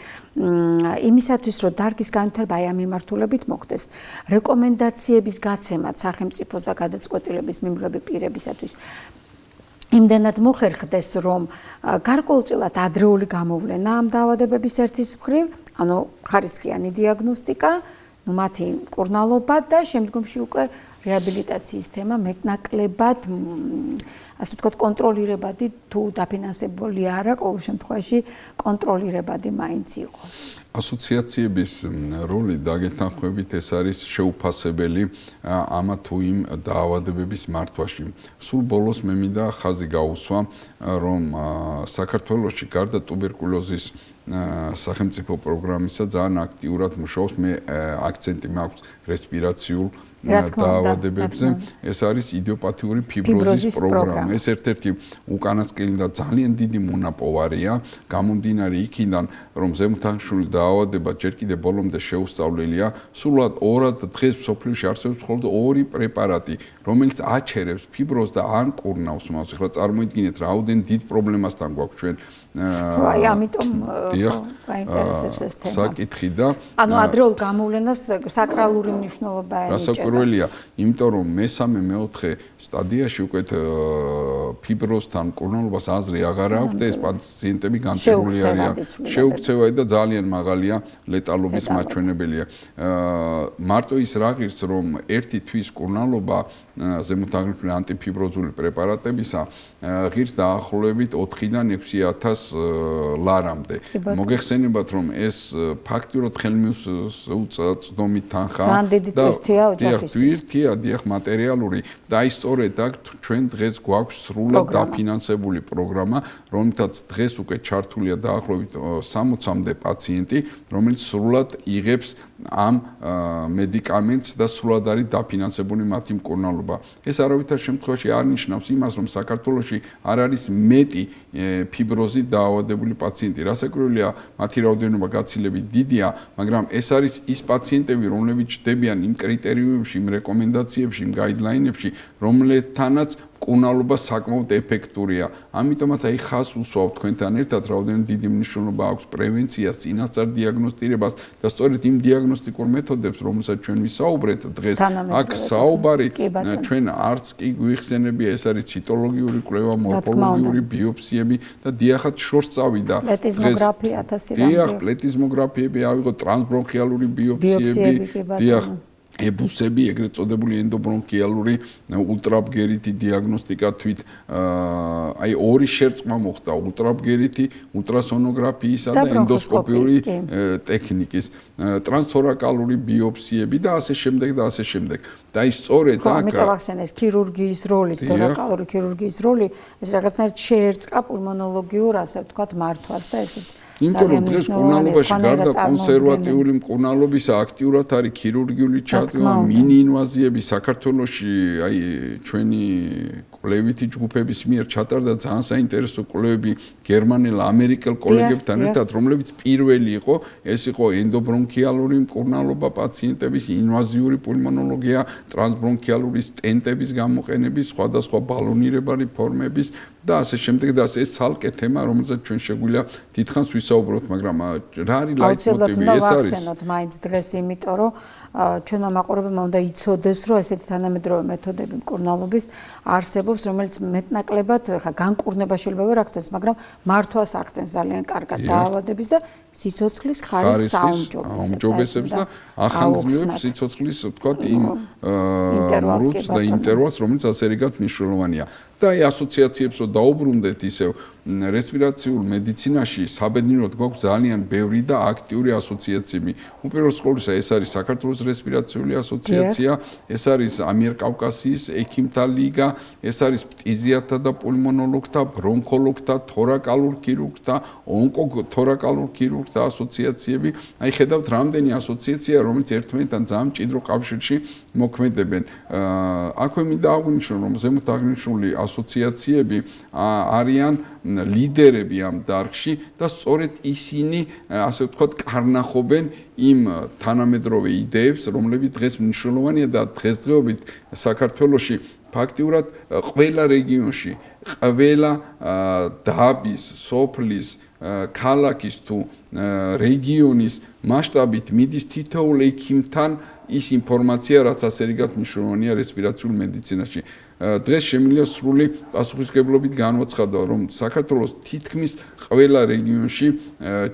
იმისათვის, რომ დარგის განვითარება აი ამ მიმართულებით მოხდეს. რეკომენდაციების გაცემად სახელმწიფოს და გადაწყვეტილების მიმღები პირებისათვის იმდენად მოხერხდეს, რომ გარკვეულწილად ადრეული გამოვლენა ამ დაავადებების ერთის მხრივ, ანუ ხარისხიანი დიაგნოსტიკა, მათი მკურნალობა და შემდგომში უკვე რეაბილიტაციის თემა მეტნაკლებად ასე ვთქვათ კონტროლირებადი თუ დაფინანსებული არა, ყოველ შემთხვევაში კონტროლირებადი მაინც იყოს. ასოციაციების როლი დაგეთანხმებით ეს არის შეუფასებელი ამა თუ იმ დაავადებების მართვაში. სულ ბოლოს მე მინდა ხაზი გაუსვა, რომ საქართველოში გარდა ტუბერკულოზის სახელმწიფო პროგრამისა ძალიან აქტიურად მუშაობს, მე აქცენტი მაქვს რესპირაციულ დაავადებებზე, ეს არის იდიოპათიური ფიბროზის პროგრამა. ეს ერთ-ერთი უკანასკნელი და ძალიან დიდი მონაპოვარია, გამომდინარე იქიდან, რომ ზემოთანხმებული დაავადება ჯერ კიდევ ბოლომდე შეუსწავლელია, სულად დღეს მსოფლიოში არსებობს მხოლოდ 2 პრეპარატი, რომელიც აჩერებს ფიბროზს და არ მკურნავს მას. ეხლა წარმოიდგინეთ, რაოდენ დიდ პრობლემასთან გვაქვს ჩვენ. აი, ამიტომ გაინტერესებს ეს თემა. საკითხი და ანუ ადრეულ გამოვლენას საკრალური მნიშვნელობა ენიჭება. რასაკვირველია, იმიტომ რომ მესამე მეოთხე სტადიაში უკვე ფიბროზთან მკურნალობას აზრი აღარ აქვს და ეს პაციენტები განწირული არიან. შეუქცევა და ძალიან მაღალია ლეტალობის მაჩვენებელია. მარტო ის რა ღირს, რომ ერთი თვის მკურნალობა ზემოთაღრმავებული ანტიფიბროზული პრეპარატებისა ღირს დაახლოებით 4-დან 6,000 ლარამდე. მოგეხსენებათ, რომ ეს ფაქტიურად ხელმისაწვდომი თანხა და თვირთია, დიახ, მატერიალური და აი სწორედ აქ ჩვენ დღეს გვაქვს სრულად დაფინანსებული პროგრამა, რომელთაც დღეს უკვე ჩართულია დაახლოებით 60-მდე პაციენტი, რომელიც სრულად იღებს ამ მედიკამენტს და სრულად არის დაფინანსებული მათი მკურნალობა. ეს არავითარ შემთხვევაში არ ნიშნავს იმას, რომ საქართველოში არ არის მეტი ფიბროზით დაავადებული პაციენტი. რასაკვირველია, მათი რაოდენობა გაცილებით დიდია, მაგრამ ეს არის ის პაციენტები, რომლებიც ჩნდებიან იმ კრიტერიუმებში, იმ რეკომენდაციებში, იმ გაიდლაინებში, რომლეთანაც მკურნალობა საკმაოდ ეფექტურია. ამიტომაც აი ხას უსვავ თქვენთან ერთად, რაოდენად დიდი მნიშვნელობა აქვს პრევენციას, წინასწარ დიაგნოსტირებას და სწორედ იმ დიაგნოსტიკურ მეთოდებს, რომელსაც ჩვენ ვისაუბრეთ დღეს, აქ საუბარი ჩვენ არც კი გვიხსენებია, ეს არის ციტოლოგიური კვლევა, მორფოლოგიური ბიოფსიები და დიახაც შორს წავიდა. დიახ, პლეტიზმოგრაფიები ავიღოთ, ტრანსბრონქიალური ბიოფსიები, დიახ, ებუსები, ეგრეთ წოდებული ენდობრონქიალური ულტრაბგერითი დიაგნოსტიკა თვით აი ორი შერწყმა მოხდა ულტრაბგერითი ულტრასონოგრაფიისა და ენდოსკოპიური ტექნიკის ტრანსთორაკალური ბიოფსიები და ასე შემდეგ და ასე შემდეგ. და ის სწორედ აქ ამიტომ ახსენეს ქირურგიის როლი, თორაკალური ქირურგიის როლი, ეს რაღაცნაირად შეერწყა პულმონოლოგიურ, ასე ვთქვათ, მართვას და ესეც იმიტომ რომ დღეს მკურნალობაში გარდა კონსერვატიული მკურნალობისა აქტიურად არის ქირურგიული ჩატვირთვა, მინი-ინვაზიები საქართველოში, აი ჩვენი კვლევითი ჯგუფების მიერ ჩატარდა ძალიან საინტერესო კვლევები გერმანელ, ამერიკელ კოლეგებთან ერთად, რომლებიც პირველი იყო, ეს იყო ენდობრონქიალური მკურნალობა პაციენტების, ინვაზიური პულმონოლოგია, ტრანსბრონქიალური სტენტების გამოყენების, სხვადასხვა ბალონირებადი ფორმების და ასე შემდეგ და ეს ცალკე თემა, რომელზეც ჩვენ შეგვიძლია დიდხანს ვისაუბროთ, მაგრამ რა არის ლაიტმოტივი, ეს არის. ვახსენოთ მაინც დღეს, იმიტომ რომ ჩვენმა მაყურებელმა უნდა იცოდეს, რომ ესეთი თანამედროვე მეთოდები მკურნალობის არსებობს, რომელიც მეტნაკლებად ხა განკურნება შეიძლება ვერ აქცეს, მაგრამ მართვას აქცეს ძალიან კარგად დაავადების და სიცოცხლის ხარისხს აუმჯობესებს და ახანძმებს სიცოცხლის, ვთქვათ, იმ რუტს და ინტერვალს, რომელიც ასე რიგად მნიშვნელოვანია. და აი ასოციაციებს რო დაუბრუნდეთ ისევ რესპირაციულ მედიცინაში საბედნიეროდ გვაქვს ძალიან ბევრი და აქტიური ასოციაციები. უპირველეს ყოვლისა ეს არის საქართველოს რესპირაციული ასოციაცია, ეს არის ამიერკავკასიის ექიმთა ლიგა, ეს არის ფტიზიათა და პულმონოლოგთა, ბრონქოლოგთა, თორაკალურ ქირურგთა, ონკოთორაკალურ ქირურგთა ასოციაციები. აი ხედავთ რამდენი ასოციაცია, რომელიც ერთმანეთთან ძალიან მჭიდრო კავშირში მოქმედებენ. აქვე მინდა აღვნიშნო, რომ ზემოთ აღნიშნული ასოციაციები არიან ლიდერები ამ დარგში და სწორედ ისინი, ასე ვთქვათ, კარნახობენ იმ თანამედროვე იდეებს, რომლებიც დღეს მნიშვნელოვანია და დღესდღეობით საქართველოში ფაქტიურად ყველა რეგიონში, ყველა დაბის, სოფლის, ქალაქის თუ რეგიონის მასშტაბით მიდის თითოეულ ექიმთან ის ინფორმაცია, რაც ასე რიგად მნიშვნელოვანია რესპირაციულ მედიცინაში. დღეს შემიძლია სრული პასუხისმგებლობით განვაცხადო, რომ საქართველოს თითქმის ყველა რეგიონში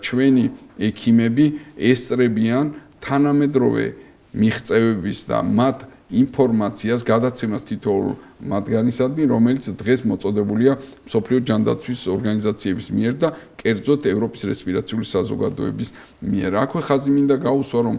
ჩვენი ექიმები ესწრებიან თანამედროვე მიღწევების და მათ ინფორმაციას გადაცემას თითოეულ მათგანისადმი, რომელიც დღეს მოწოდებულია მსოფლიო ჯანდაცვის ორგანიზაციების მიერ და კერძოდ ევროპის რესპირაციული საზოგადოების მიერ. აქვე ხაზი მინდა გაუსვა, რომ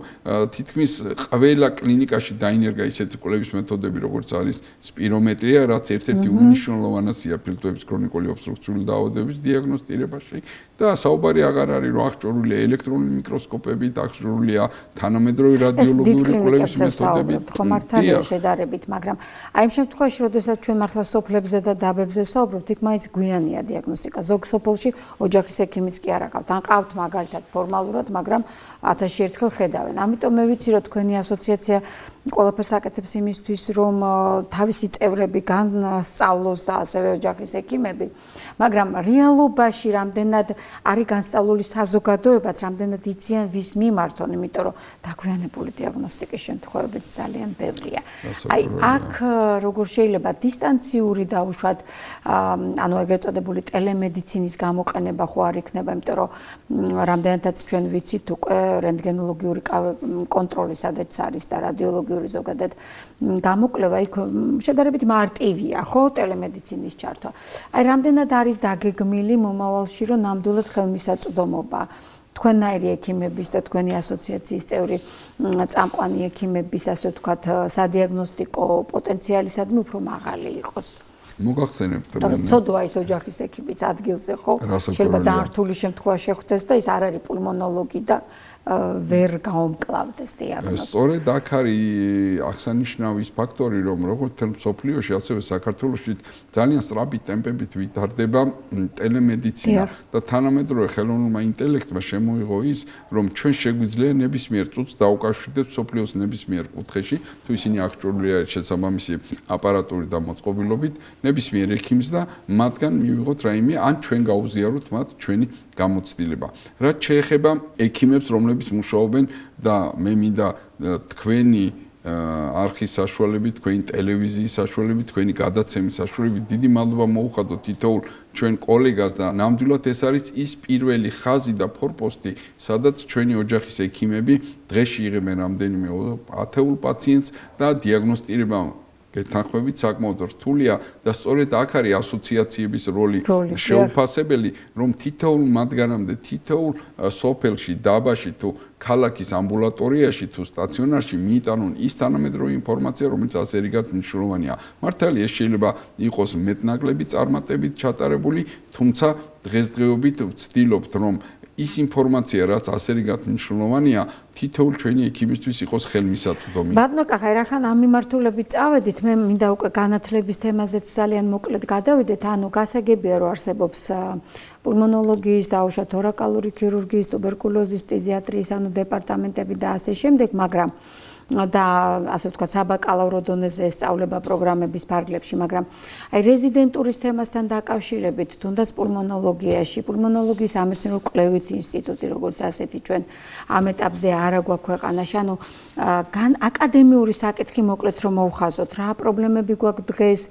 თითქმის ყველა კლინიკაში დაინერგა ისეთი კვლევის მეთოდები, როგორც არის სპირომეტრია, რაც ერთ-ერთი უმნიშვნელოვანესია ფილტვების ქრონიკული ობსტრუქციული დაავადების დიაგნოსტირებაში და საუბარი აღარ არის, რომ აღჭურვილია ელექტრონული მიკროსკოპებით, აღჭურვილია თანამედროვე რადიოლოგიური კვლევის მეთოდებით. მართალია შედარებით, მაგრამ აი ამ შემთხვევაში, როდესაც ჩვენ მართლა სოფლებზე და დაბებზე ვსაუბრობთ, იქ მაინც გვიანია დიაგნოსტიკა. ზოგ სოფელში ოჯახის ექიმიც კი არ აკავთ. ან ყავთ მაგალითად ფორმალურად, მაგრამ 1000-ში ერთხელ ხედავენ. ამიტომ მე ვიცი, რომ თქვენი ასოციაცია ყველაფერს აკეთებს იმისთვის, რომ თავისი წევრები განსწავლოს და ასევე ოჯახის ექიმები, მაგრამ რეალობაში რამდენად არის განსწავლული საზოგადოებაც, რამდენად იციან ვის მიმართონ, იმიტომ რომ დაგვიანებული დიაგნოსტიკის შემთხვევებიც ძალიან ბევრია. აი აქ როგორ შეიძლება შეიძლება დისტანციური დაუშვათ, ანუ ეგრეთ წოდებული ტელემედიცინის გამოყენება ხო არ იქნება, იმიტომ რომ რამდენადაც ჩვენ ვიცით უკვე რენტგენოლოგიური კონტროლი სადაც არის და რადიოლოგიური ზოგადად გამოკვლევა იქ შედარებით მარტივია, ხო, ტელემედიცინის ჩართვა. აი რამდენად არის დაგეგმილი მომავალში, რომ ნამდვილად ხელმისაწვდომობა თქვენნაირი ექიმების და თქვენი ასოციაციის წევრი წამყვანი ექიმების, ასე ვთქვათ, სადიაგნოსტიკო პოტენციალისადმი უფრო მაღალი იყოს. მოგახსენებთ რომ ცოდვა ის ოჯახის ექიმის ადგილზე, ხო? შეიძლება ძალიან რთული შემთხვევა შეხვდეს და ის არ არის პულმონოლოგი და ვერ გაუმკლავდეს დიაგნოზი. სწორედ აქ არის აღსანიშნავი ის ფაქტორი, რომ როგორც მთელ მსოფლიოში, ასევე საქართველოში ძალიან სწრაფი ტემპებით ვითარდება ტელემედიცინა და თანამედროვე ხელოვნურმა ინტელექტმა შემოიღო ის, რომ ჩვენ შეგვიძლია ნებისმიერ წუთს დაუკავშირდეთ მსოფლიოს ნებისმიერ კუთხეში, თუ ისინი აღჭურვილი არის შესაბამისი აპარატური და მოწყობილობით, ნებისმიერ ექიმს და მათგან მივიღოთ რაიმე, ან ჩვენ გაუზიაროთ მათ ჩვენი გამოცდილება. რაც შეეხება ექიმებს, რომლებიც მუშაობენ და მე მინდა თქვენი არქის საშუალებით, თქვენი ტელევიზიის საშუალებით, თქვენი გადაცემის საშუალებით დიდი მადლობა მოუხადოთ თითოეულ ჩვენ კოლეგას და ნამდვილად ეს არის ის პირველი ხაზი და ფორპოსტი, სადაც ჩვენი ოჯახის ექიმები დღეში იღებენ რამდენიმე ათეულ პაციენტს და დიაგნოსტირება გეთანხმებით საკმაოდ რთულია და სწორედ აქ არის ასოციაციების როლი შეუფასებელი, რომ თითოეულ მათგანამდე, თითოეულ სოფელში, დაბაში თუ ქალაქის ამბულატორიაში თუ სტაციონარში მიიტანონ ის თანამედროვე ინფორმაცია, რომელიც ასე რიგად მნიშვნელოვანია. მართალია, ეს შეიძლება იყოს მეტნაკლები წარმატებით ჩატარებული, თუმცა დღესდღეობით ვცდილობთ, რომ ის ინფორმაცია, რაც ასე რიგად მნიშვნელოვანია, თითოეულ ჩვენი ექიმისთვის იყოს ხელმისაწვდომი. ბატონო კახაი, რახან ამ მიმართულებით წავედით, მე მინდა უკვე განათლების თემაზეც ძალიან მოკლედ გადავიდეთ, ანუ გასაგებია, რომ არსებობს პულმონოლოგიის, დაუშვათ ორაკალური ქირურგიის, ტუბერკულოზის, ფტიზიატრიის, ანუ დეპარტამენტები და ასე შემდეგ, მაგრამ და ასე ვთქვათ საბაკალავრო დონეზე სწავლება პროგრამების ფარგლებში, მაგრამ აი რეზიდენტურის თემასთან დაკავშირებით, თუნდაც პულმონოლოგიაში, პულმონოლოგიის სამეცნიერო კვლევით ინსტიტუტი, როგორც ასეთი ჩვენ ამ ეტაპზე არა გვაქვს ქვეყანაში, ანუ აკადემიური საკითხი მოკლედ რომ მოვხაზოთ, რა პრობლემები გვაქვს დღეს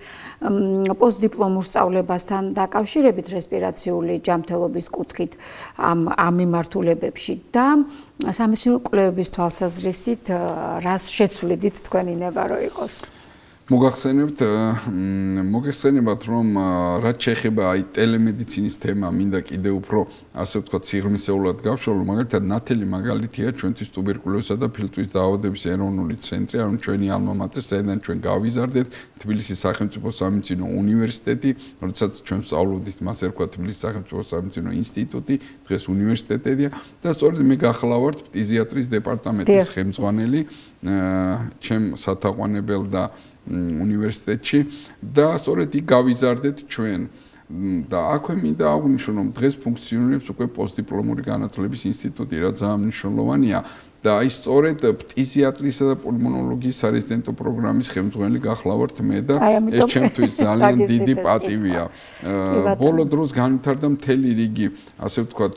პოსტდიპლომურ სწავლებასთან დაკავშირებით რესპირაციული ჯანმრთელობის კუთხით ამ მიმართულებებში და სამეცნიერო კვლევების თვალსაზრისით რას შეცვლიდით თქვენი ნება რო იყოს? მოგეხსენებათ, რომ რაც შეეხება აი ტელემედიცინის თემა, მინდა კიდევ უფრო ასე ვთქვათ სიღრმისეულად გავშალო, მაგალითად ნათელი მაგალითია ჩვენთვის ტუბერკულოზისა და ფილტვის დაავადების ეროვნული ცენტრი, ანუ ჩვენი ალმა მატერ, საიდან ჩვენ გავიზარდეთ, თბილისის სახელმწიფო სამედიცინო უნივერსიტეტი, როდესაც ჩვენ ვსწავლობდით, მას ერქვა თბილისის სახელმწიფო სამედიცინო ინსტიტუტი, დღეს უნივერსიტეტია და სწორედ მე გახლავართ ფტიზიატრიის დეპარტამენტის ხელმძღვანელი, ჩემ სათაყვანებელ და უნივერსიტეტში და სწორედ იქ გავიზარდეთ ჩვენ და აქვე მინდა აღვნიშნო, რომ დღეს ფუნქციონირებს უკვე პოსტდიპლომური განათლების ინსტიტუტი, რაც ძალიან მნიშვნელოვანია და აი სწორედ ფტიზიატრიისა და პულმონოლოგიის სარეზიდენტო პროგრამის ხელმძღვანელი გახლავართ მე და ეს ჩემთვის ძალიან დიდი პატივია. ბოლო დროს განვითარდა მთელი რიგი, ასე ვთქვათ,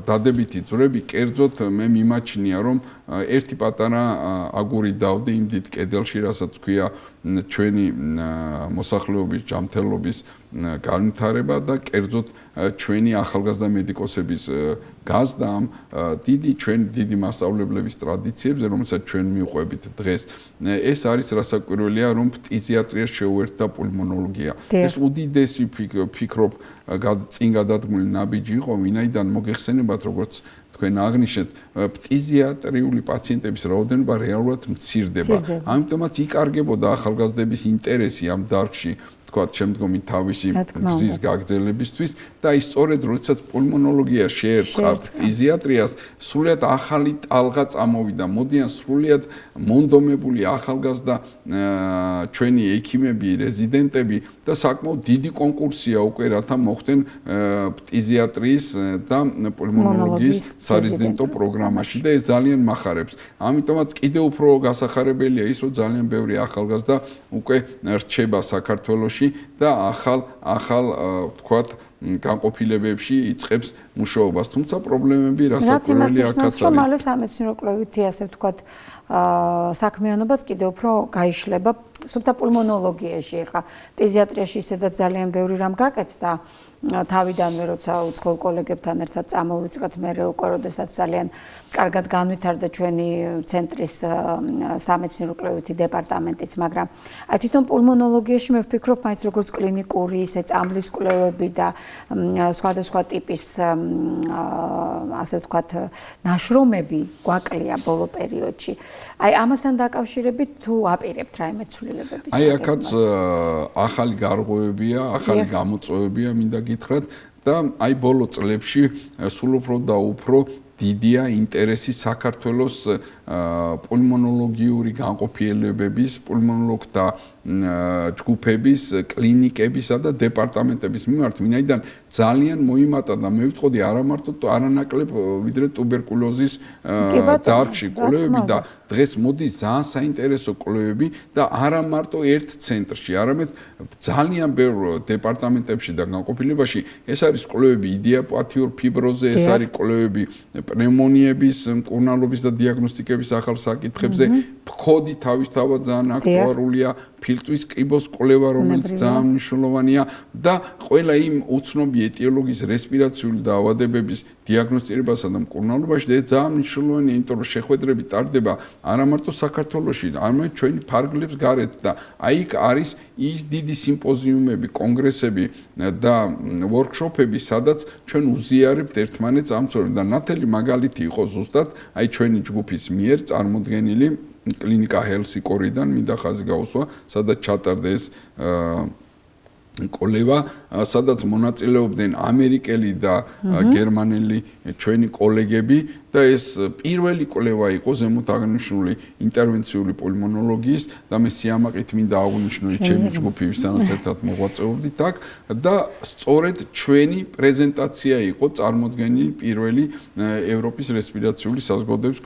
დადებითი ძვრები, კერძოდ მე მიმაჩნია, რომ ერთი პატარა აგური დავდე იმ დიდ კედელში, რასაც ქვია ჩვენი მოსახლეობის ჯანმრთელობის განვითარება და კერძოდ ჩვენი ახალგაზრდა მედიკოსების გაზრდამ დიდი მასწავლებლების ტრადიციებზე, რომელსაც ჩვენ მივყვებით დღეს. ეს არის რასაკვირველია, რომ ფტიზიატრია შეუერთდა პულმონოლოგია. ეს უდიდესი ფიქრობ წინ გადადგმული ნაბიჯი იყო, ვინაიდან მოგეხსენებათ, როგორც თქვენ აღნიშნეთ, ფტიზიატრიული პაციენტების რაოდენობა რეალურად მცირდება. ამიტომაც იკარგებოდა ახალგაზრდების ინტერესი ამ დარგში, თქვათ, შემდგომი თავისი გზის გაგრძელებისთვის და ის სწორედ როდესაც პულმონოლოგია შეერწყა ფტიზიატრიას, სრულიად ახალი ტალღა წამოვიდა. მოდიან სრულიად მონდომებული ახალგაზრდა ჩვენი ექიმები, რეზიდენტები და საკმაოდ დიდი კონკურსია უკვე რათა მოხდნენ ფტიზიატრიის და პულმონოლოგიის სარეზიდენტო პროგრამაში და ეს ძალიან მახარებს. ამიტომაც კიდევ უფრო გასახარებელია ის, რომ ძალიან ბევრი ახალგაზრდა უკვე რჩება საქართველოში და ახალ ვთქვათ განყოფილებებში იწყებს მუშაობას. თუმცა პრობლემები რასაკვირველია აქაც არის. მალე სამეცნიერო კვლევითი, ასე ვთქვათ, საქმიანობაც კიდევ უფრო გაიშლება სუფთა პულმონოლოგიაში. ახლა პედიატრიაში ისედაც ძალიან ბევრი რამ გაკეთდა თავიდანვე, როცა უცხოელ კოლეგებთან ერთად წამოვიწყეთ, მერე უკვე როდესაც ძალიან კარგად განვითარდა ჩვენი ცენტრის სამეცნიერო-კვლევითი დეპარტამენტიც, მაგრამ აი თვითონ პულმონოლოგიაში მე ვფიქრობ, მაინც როგორც კლინიკური, ისე წამლის კვლევები და სხვადასხვა ტიპის ასე ვთქვათ, ნაშრომები გვაკლია ბოლო პერიოდში. აი ამასთან დაკავშირებით თუ აპირებთ რაიმე ცვლილებების? აი აქაც ახალი გარღვევებია, ახალი გამოწვევებია მინდა გითხრათ და აი ბოლო წლებში სულ უფრო და უფრო დიდია ინტერესი საქართველოს პულმონოლოგიური განყოფილებების, პულმონოლოგთა ჯგუფების, კლინიკებისა და დეპარტამენტების მიმართ, ვინაიდან ძალიან მოიმატა და მე ვიტყოდი არა მარტო არანაკლებ ვიდრე ტუბერკულოზის დარგში კვლევები და დღეს მოდის ძალიან საინტერესო კვლევები და არა მარტო ერთ ცენტრში, არამედ ძალიან ბევრ დეპარტამენტებში და განყოფილებაში ეს არის კვლევები იდიოპათიურ ფიბროზე, ეს არის კვლევები პნევმონიების, მკურნალობის და დიაგნოსტიკების ახალ საკითხებზე, ფქოდი თავისთავად ძალიან აქტუალურია, ფილტვის კიბოს კვლევა, რომელიც ძალიან მნიშვნელოვანია და ყველა იმ უცნობი ეტიოლოგიის რესპირაციული დაავადებების დიაგნოსტირებასა და მკურნალობაში ეს ძალიან მნიშვნელოვანია, იმიტომ რომ შეხვედრები ტარდება არა მარტო საქართველოში, არამედ ჩვენი ფარგლებს გარეთ და აი იქ არის ის დიდი სიმპოზიუმები, კონგრესები და ვორქშოპები, სადაც ჩვენ უზიარებთ ერთმანეთს ამცორებ და ნათელი მაგალითი იყო ზუსტად აი ჩვენი ჯგუფის მიერ წარმოდგენილი კლინიკა ჰელსიკორიდან მინდა ხაზი გაუსვა, სადაც ჩატარდა ეს კოლევა, სადაც მონაწილეობდნენ ამერიკელი და გერმანელი ჩვენი კოლეგები და ეს პირველი კოლევა იყო ზემოთ აღნიშნული ინტერვენციული პულმონოლოგიის და მე სიამაყით მინდა აღვნიშნო ჩემი ჯგუფი, ვისაც ერთად მოღვაწეობდით აქ და სწორედ ჩვენი პრეზენტაცია იყო წარმოდგენილი პირველი ევროპის რესპირაციული საზოგადოების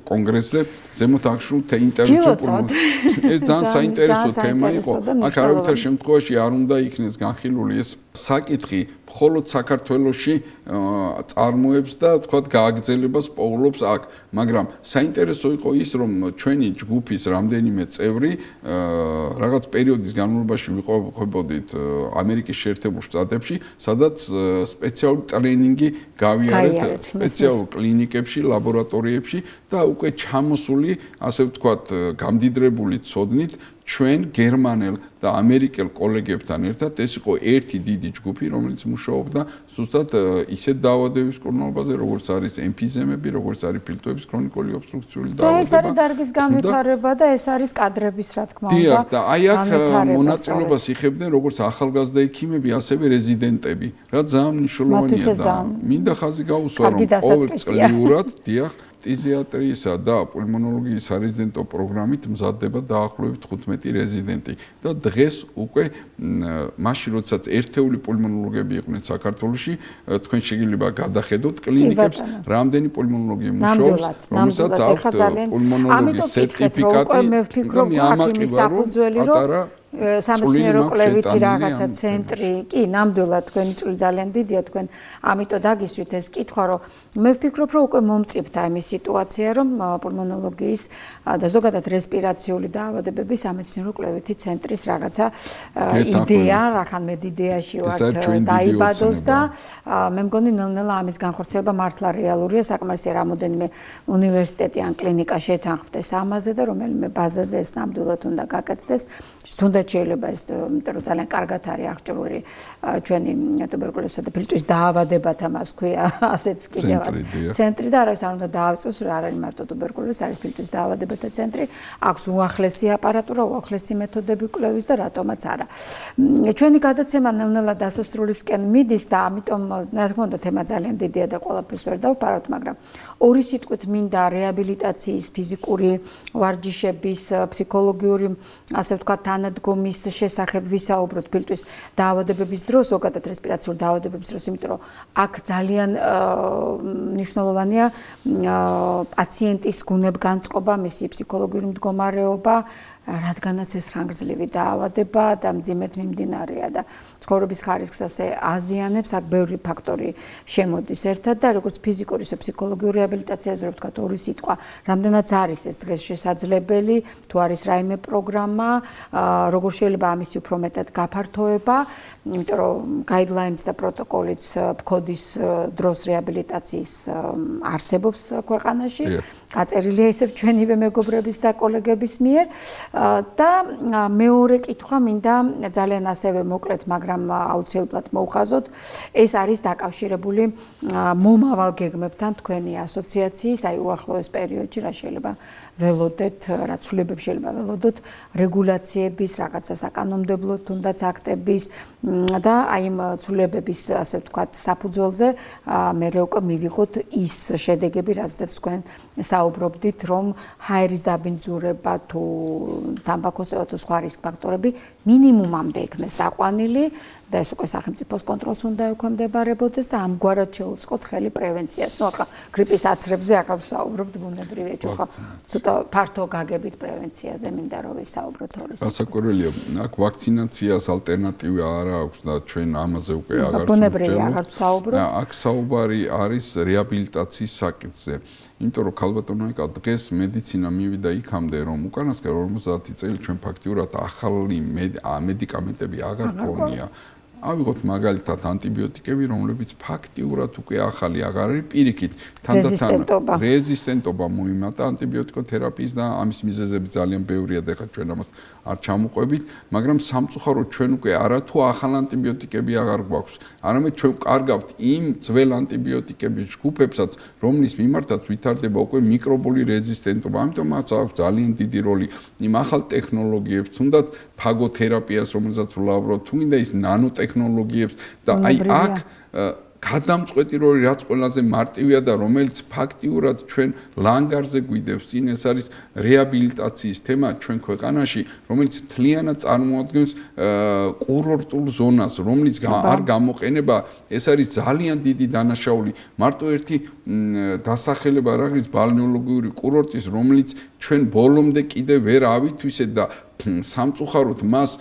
კონგრესზე ზემოთ აღნიშნულ ინტერვენციულ პულმონოლოგიაში. ეს ძალიან საინტერესო თემა იყო. აქ არავითარ შემთხვევაში არ უნდა იქნეს განხილული ეს საკითხი მხოლოდ საქართველოში წარმოებს და თქვათ გააგრძელებას პოულობს აქ, მაგრამ საინტერესო იყო ის, რომ ჩვენი ჯგუფის რამდენიმე წევრი რაღაც პერიოდის განმავლობაში ვიყვებოდით ამერიკის შეერთებულ შტატებში, სადაც სპეციალური ტრენინგი გავიარეთ სპეციალურ კლინიკებში, ლაბორატორიებში და უკვე ჩამოსული, ასე ვთქვათ, გამდიდრებული ცოდნით ჩვენ გერმანელ და ამერიკელ კოლეგებთან ერთად ეს იყო ერთი დიდი ჯგუფი, რომელიც მუშაობდა ზუსტად ისეთ დაავადებების მკურნალობაზე, როგორც არის ემფიზემები, როგორც არის ფილტვების ქრონიკული ობსტრუქციული დაავადება. და ეს არის დარგის განვითარება და ეს არის კადრების, რა თქმა უნდა. დიახ, და აი აქ მონაწილეობას იღებდნენ როგორც ახალგაზრდა ექიმები, ასევე რეზიდენტები, რაც ძალიან მნიშვნელოვანია და მინდა ხაზი გაუსვა, რომ ყოველწლიურად, დიახ, ფიზიატრიისა და პულმონოლოგიის სარეზიდენტო პროგრამით მზადდება დაახლოებით 15 რეზიდენტი და დღეს უკვე მაშინ როდესაც ერთეული პულმონოლოგები იყვნენ საქართველოში, თქვენ შეგიძლია გადახედოთ კლინიკებს, რამდენი პულმონოლოგი მუშაობს, რომელსაც აქვს პულმონოლოგის სერტიფიკატი და მე ამაყი ვარ, რომ პატარა სამეცნიერო-კვლევითი რაღაცა ცენტრი, კი, ნამდვილად თქვენი წვლილი ძალიან დიდია, თქვენ ამიტომ დაგისვით ეს კითხვა, რომ მე ვფიქრობ, რომ უკვე მომწიფდა იმის სიტუაცია, რომ პულმონოლოგიის და ზოგადად რესპირაციული დაავადებების სამეცნიერო-კვლევითი ცენტრის რაღაცა იდეა, რახანმე იდეაში ვართ დაიბადოს და მე მგონი ნელ-ნელა ამის განხორციელება მართლა რეალურია, საკმარისია რამოდენიმე უნივერსიტეტი ან კლინიკა შეთანხმდეს ამაზე და რომელიმე ბაზაზე ეს ნამდვილად უნდა გაკეთდეს. თუნდაც შეიძლება ეს, იმიტომ რომ ძალიან კარგად არის აღჭურვილი ჩვენი ტუბერკულოზისა და ფილტვის დაავადებათა მას ქვია ასეც კიდევაც ცენტრი და არავის არ უნდა დაავწოს, არ არის მარტო ტუბერკულოზი, არის ფილტვის დაავადებათა ცენტრი, აქვს უახლესი აპარატურა, უახლესი მეთოდები კვლევის და რატომაც არა. ჩვენი გადაცემა ნელ-ნელა დასასრულისკენ მიდის და ამიტომ რა თქმა უნდა თემა ძალიან დიდია და ყველაფერს ვერ დავფარავთ, მაგრამ ორი სიტყვით მინდა რეაბილიტაციის, ფიზიკური ვარჯიშების, ფსიქოლოგიური, ასე ვთქვათ, თანადგომი მის შესახებ ვისაუბროთ ფილტვის დაავადებების დროს, ზოგადად რესპირაციული დაავადებების დროს, იმიტომ რომ აქ ძალიან მნიშვნელოვანია პაციენტის გუნებგანწყობა, მისი ფსიქოლოგიური მდგომარეობა, რადგანაც ეს ხანგრძლივი დაავადება და მძიმედ მიმდინარეა და ცხოვრების ხარისხს ასე აზიანებს, აქ ბევრი ფაქტორი შემოდის ერთად და როგორც ფიზიკური, ისე ფსიქოლოგიური რეაბილიტაციაზე რო ვთქვათ ორი სიტყვა, რამდენიც არის ეს დღეს შესაძლებელი, თუ არის რაიმე პროგრამა, როგორ შეიძლება ამისი უფრო მეტად გაფართოება, იმიტომ რომ guidelines და პროტოკოლიც ფქოდის დროს რეაბილიტაციის არსებობს ქვეყანაში. გაწერილია ისევ ჩვენივე მეგობრების და კოლეგების მიერ და მეორე კითხვა მინდა ძალიან ასევე მოკლედ, მაგრამ აუცილებლად მოვხაზოთ, ეს არის დაკავშირებული მომავალ გეგმებთან თქვენი ასოციაციის, აი უახლოეს პერიოდში რა შეიძლება ველოდეთ, რა ცვლილებები შეიძლება ველოდოთ რეგულაციების, რაღაცა საკანონმდებლო თუნდაც აქტების და აი იმ ცვლილებების, ასე ვთქვათ, საფუძველზე მე უკვე მივიღოთ ის შედეგები, რაზეც თქვენ საუბრობდით, რომ ჰაერის დაბინძურება თუ თამბაქოსევა თუ სხვა რისკ ფაქტორები მინიმუმამდე იქნეს დაყვანილი და ეს უკვე სახელმწიფოს კონტროლს უნდა ექვემდებარებოდეს და ამგვარად შეუწყოთ ხელი პრევენციას. ნუ ახლა გრიპის აცრებზე ახლა ვსაუბრობთ ბუნებრივია, ხო? ცოტა ფართო გაგებით პრევენციაზე მინდა რომ ვისაუბროთ ორი. გასაკვირველია, აქ ვაქცინაციას ალტერნატივა არ აქვს და ჩვენ ამაზე უკვე აღარ ბუნებრივია, აღარ ვსაუბრობთ. აქ საუბარი არის რეაბილიტაციის საკითხზე. იმიტომ რომ ქალბატონო დღეს მედიცინა მივიდა იქამდე რომ უკანასკნელ 50 წელი ჩვენ ფაქტიურად ახალი მედიკამენტები აღარ გქონია. ავიღოთ მაგალითად ანტიბიოტიკები, რომლებიც ფაქტიურად უკვე ახალი აღარ არის, პირიქით თანდათან რეზისტენტობა მოიმატა ანტიბიოტიკოთერაპიის და ამის მიზეზები ძალიან ბევრია და ხა ჩვენ ამას არ ჩამოყვებით, მაგრამ სამწუხაროდ ჩვენ უკვე არათუ ახალ ანტიბიოტიკები აღარ გვაქვს, არამედ ჩვენ კარგავთ იმ ძველ ანტიბიოტიკების ჯგუფებსაც, რომლის მიმართაც ვითარდება უკვე მიკრობული რეზისტენტობა. ამიტომ მას აქვს ძალიან დიდი როლი იმ ახალ ტექნოლოგიებს, თუნდაც ფაგოთერაპიას, რომელსაც ვლავრობთ, თუნდაც ის ნანოტექნოლოგიებს და აი აქ გადამწყვეტი როლი რაც ყველაზე მარტივია და რომელიც ფაქტიურად ჩვენ ლანგარზე გვიდევს წინ, ეს არის რეაბილიტაციის თემა ჩვენ ქვეყანაში, რომელიც მთლიანად წარმოადგენს კურორტულ ზონას, რომლის არ გამოყენება ეს არის ძალიან დიდი დანაშაული. მარტო ერთი დასახელება რა არის ბალნეოლოგიური კურორტის, რომელიც ჩვენ ბოლომდე კიდევ ვერ ავითვისეთ და სამწუხაროდ მას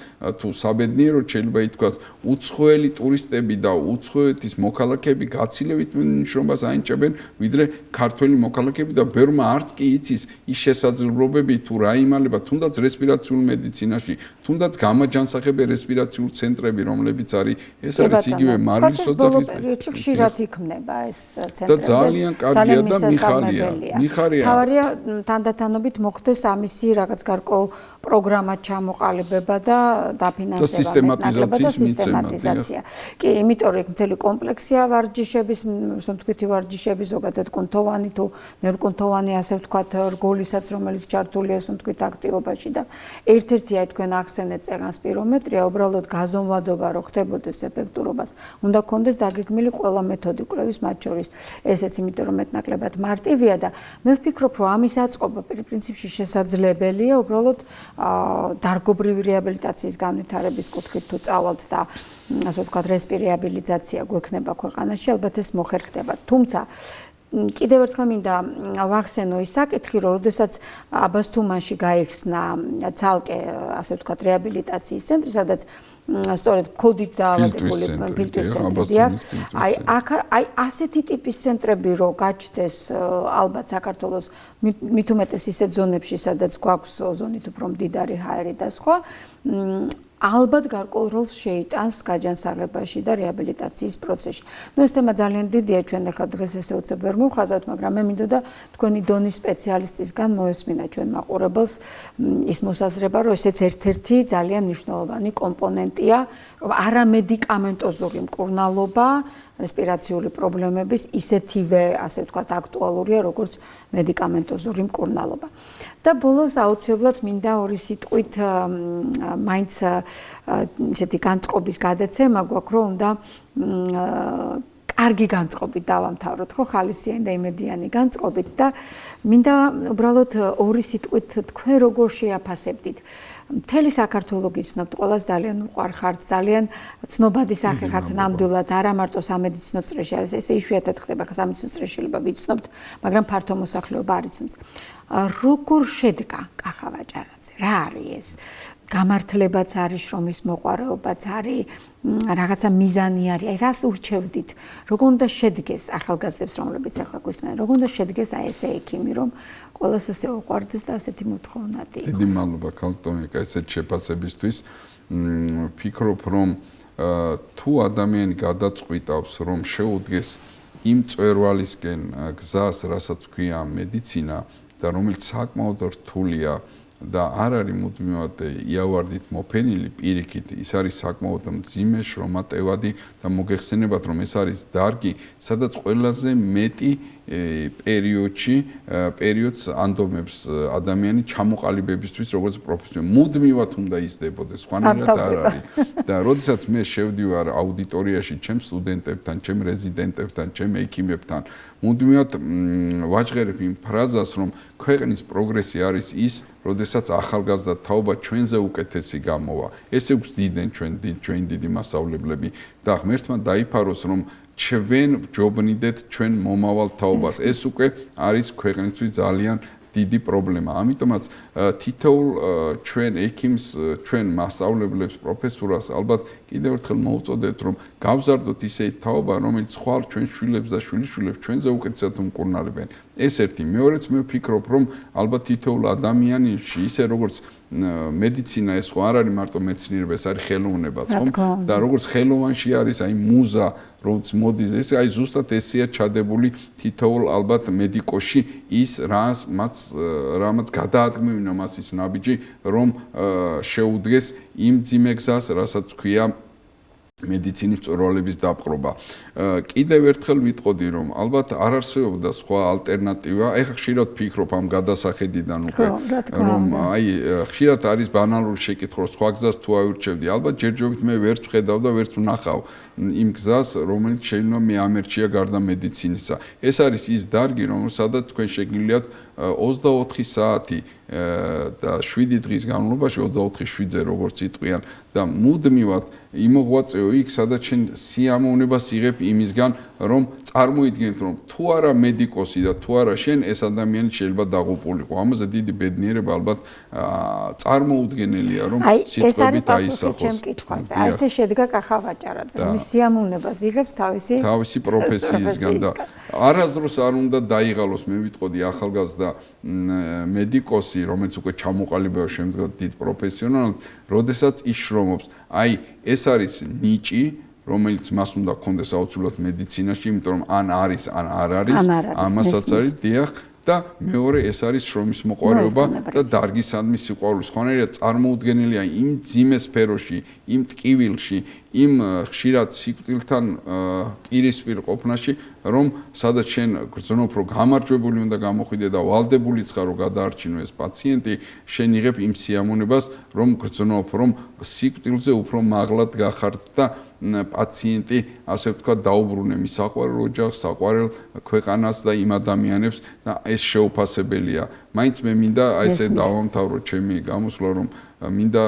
თუ საბედნიეროდ შეიძლება ითქვას უცხოელი ტურისტები და უცხოეთის მოქალაქეები გაცილებით მნიშვნელობას აინჭებენ ვიდრე ქართველი მოქალაქეები და ბევრმა არც კი იცის ის შესაძლებლობები თუ რა იმალება თუნდაც რესპირაციულ მედიცინაში, თუნდაც გამაჯანსაღებე რესპირაციულ ცენტრები, რომლებიც არის ეს არის იგივე მარლის ოთახის პერიოდში ხშირად იქმნება ეს ცენტრები. და ძალიან კარგია და მიხარია. თავარია თანდათანობით მოხდეს ამისი რაღაც გარკვეულ პროგრამა ჩამოყალიბება და დაფინანსება და სისტემატიზაცია. კი, იმიტომ რომ მთელი კომპლექსია ვარჯიშების, სამთქვითი ვარჯიშების, ზოგადად კუნთოვანი თუ ნერკუნთოვანი, ასე ვთქვათ, რგოლისაც, რომელიც ჩართულია სამთქვით აქტივობაში და ერთ-ერთი აი თქვენ ახსენეთ წეგან სპირომეტრია, უბრალოდ გაზომვადობა რო ხდებოდეს ეფექტურობას, უნდა გქონდეს დაგეგმილი ყველა მეთოდი კვლევის, მათ შორის ესეც, იმიტომ რომ მეტნაკლებად მარტივია და მე ვფიქრობ, რომ ამის აწყობა პრინციპში შესაძლებელია, უბრალოდ დარგობრივი რეაბილიტაციის განვითარების კუთხით თუ წავალთ და ასე ვთქვათ რესპირაბილიზაცია გვექნება ქვეყანაში, ალბათ ეს მოხერხდება. თუმცა კიდევ ერთხელ მინდა ვახსენო ის საკითხი, რომ როდესაც აბასთუმანში გაიხსნა ცალკე ასე ვთქვათ რეაბილიტაციის ცენტრი, სადაც სწორედ კოდით დაავადებული ფილტვის ცენტრია. აი ასეთი ტიპის ცენტრები რო გაჩნდეს ალბათ საქართველოს მით უმეტეს ისეთ ზონებში, სადაც გვაქვს ოზონით უფრო მდიდარი ჰაერი და სხვა, ალბათ გარკვეულ როლს შეიტანს გაჯანსაღებაში და რეაბილიტაციის პროცესში. ნუ ეს თემა ძალიან დიდია, ჩვენ ახლა დღეს ესე უცებ ვერ მოვხაზავთ, მაგრამ მე მინდოდა თქვენი დონის სპეციალისტისგან მოესმინა ჩვენ მაყურებელს ის მოსაზრება, რომ ესეც ერთ-ერთი ძალიან მნიშვნელოვანი კომპონენტია, რომ არამედიკამენტოზური მკურნალობა რესპირაციული პრობლემების ისეთივე, ასე ვთქვათ, აქტუალურია, როგორც მედიკამენტოზური მკურნალობა. და ბოლოს აუცილებლად მინდა ორი სიტყვით მაინც ისეთი განწყობის გადაცემა გვაქვს, რომ უნდა კარგი განწყობით დავამთავროთ, ხო, ხალისიანი და იმედიანი განწყობით და მინდა უბრალოდ ორი სიტყვით თქვენ როგორ შეაფასებდით მთელი საქართველო გიცნობთ, ყველას ძალიან უყვარხართ, ძალიან ცნობადი სახე ხართ ნამდვილად, არა მარტო სამედიცინო წრეში არის, ესე იშვიათად ხდება, სამედიცინო წრეში შეიძლება ვიცნობთ, მაგრამ ფართო მოსახლეობა არ იცნობს. როგორ შედგა კახა ვაჭარაძე? რა არის ეს? გამართლებაც არის, შრომის მოყვარეობაც არის, რაღაცა მიზანი არის, აი რას ურჩევდით? როგორ უნდა შედგეს ახალგაზრდებს, რომლებიც ახლა გვისმენენ, როგორ უნდა შედგეს აი ესე ექიმი, რომ ყველას ასე უყვარდეს და ასეთი მოთხოვნადი იყოს? დიდი მადლობა ქალტონიკა ესეთ შეფასებისთვის. ფიქრობ, რომ თუ ადამიანი გადაწყვიტავს, რომ შეუდგეს იმ წვერვალისკენ გზას, რასაც ქვია მედიცინა და რომელიც საკმაოდ რთულია და არ არის მუდმივად იავარდით მოფენილი პირიქით, ის არის საკმაოდ მძიმე, შრომატევადი და მოგეხსენებათ, რომ ეს არის დარგი, სადაც ყველაზე მეტი პერიოდს ანდომებს ადამიანი ჩამოყალიბებისთვის, როგორც პროფესიონალი. მუდმივად უნდა იზრდებოდეს, სხვანაირად არ არის. და როდესაც მე შევდივარ აუდიტორიაში ჩემ სტუდენტებთან, ჩემ რეზიდენტებთან, ჩემ ექიმებთან, მუდმივად ვაჟღერებ იმ ფრაზას, რომ ქვეყნის პროგრესი არის ის, როდესაც ახალგაზრდა თაობა ჩვენზე უკეთესი გამოვა. ესე გვძდიდნენ ჩვენ დიდი მასწავლებლები და ღმერთმა დაიფაროს, რომ ჩვენ ვჯობნიდეთ ჩვენ მომავალ თაობას. ეს უკვე არის ქვეყნისთვის ძალიან დიდი პრობლემა. ამიტომაც თითოეულ ჩვენ ექიმს, ჩვენ მასწავლებლებს, პროფესორას ალბათ კიდევ ერთხელ მოუწოდეთ, რომ გავზარდოთ ისეთი თაობა, რომელიც ხვალ ჩვენ შვილებს და შვილიშვილებს ჩვენზე უკეთესად უმკურნალებენ. ეს ერთი. მეორეც მე ვფიქრობ, რომ ალბათ თითოეულ ადამიანში, ისე როგორც მედიცინა ეს ხო არ არის მარტო მეცნიერება, ეს არის ხელოვნებაც, ხომ? და როგორც ხელოვანში არის აი მუზა, როგორც მოდის, ეს აი ზუსტად ესეა ჩადებული თითოეულ ალბათ მედიკოში ის რამაც გადაადგმევინა მას ის ნაბიჯი, რომ შეუდგეს იმ ძიმე გზას, რასაც ქვია მედიცინის მწვერვალების დაპყრობა. კიდევ ერთხელ ვიტყოდი, რომ ალბათ არ არსებობდა სხვა ალტერნატივა. ეხლა ხშირად ვფიქრობ ამ გადასახედიდან უკვე, რომ აი ხშირად არის ბანალური შეკითხვა, სხვა გზას თუ აირჩევდი. ალბათ ჯერჯერობით მე ვერც ვხედავ და ვერც ვნახავ იმ გზას, რომელიც შეიძლება მე ამერჩია გარდა მედიცინისა. ეს არის ის დარგი, სადაც თქვენ შეგიძლიათ 24 საათი და 7 დღის განმავლობაში 24/7-ზე როგორც იტყვიან და მუდმივად იმოღვაწეო იქ, სადაც შენ სიამოვნებას იღებ იმისგან, რომ წარმოიდგენთ, რომ თუ არა მედიკოსი და თუ არა შენ, ეს ადამიანი შეიძლება დაღუპულიყო. ამაზე დიდი ბედნიერება ალბათ წარმოუდგენელია, რომ სიტყვებით აისახოს. ჩემ კითხვაზე. აი ესე შედგა კახა ვაჭარაძე, რომ სიამოვნებას იღებს თავისი პროფესიისგან და არასდროს არ უნდა დაიღალოს, მე ვიტყოდი ახალგაზრდა მედიკოსი, რომელიც უკვე ჩამოყალიბება შემდგომ დიდ პროფესიონალად, როდესაც ის შრომობს. აი, ეს არის ნიჭი, რომელიც მას უნდა გქონდეს აუცილებლად მედიცინაში, იმიტომ რომ ან არის, ან არ არის, ამასაც არის დიახ. და მეორე ეს არის შრომის მოყვარეობა და დარგისადმი სიყვარული. სხვანაირად წარმოუდგენელია იმ ძიმე სფეროში, იმ ტკივილში, იმ ხშირად სიკვდილთან პირისპირ ყოფნაში, რომ სადაც შენ გრძნობ, რომ გამარჯვებული უნდა გამოხვიდე და ვალდებულიც ხარ, რომ გადაარჩინო ეს პაციენტი, შენ იღებ იმ სიამოვნებას, რომ გრძნობ, რომ სიკვდილზე უფრო მაღლად გახართ და პაციენტი, ასე ვთქვათ, დაუბრუნე მის საყვარელ ოჯახს, საყვარელ ქვეყანას და იმ ადამიანებს და ეს შეუფასებელია. მაინც მე მინდა აი ესე დავამთავრო ჩემი გამოსვლა, რომ მინდა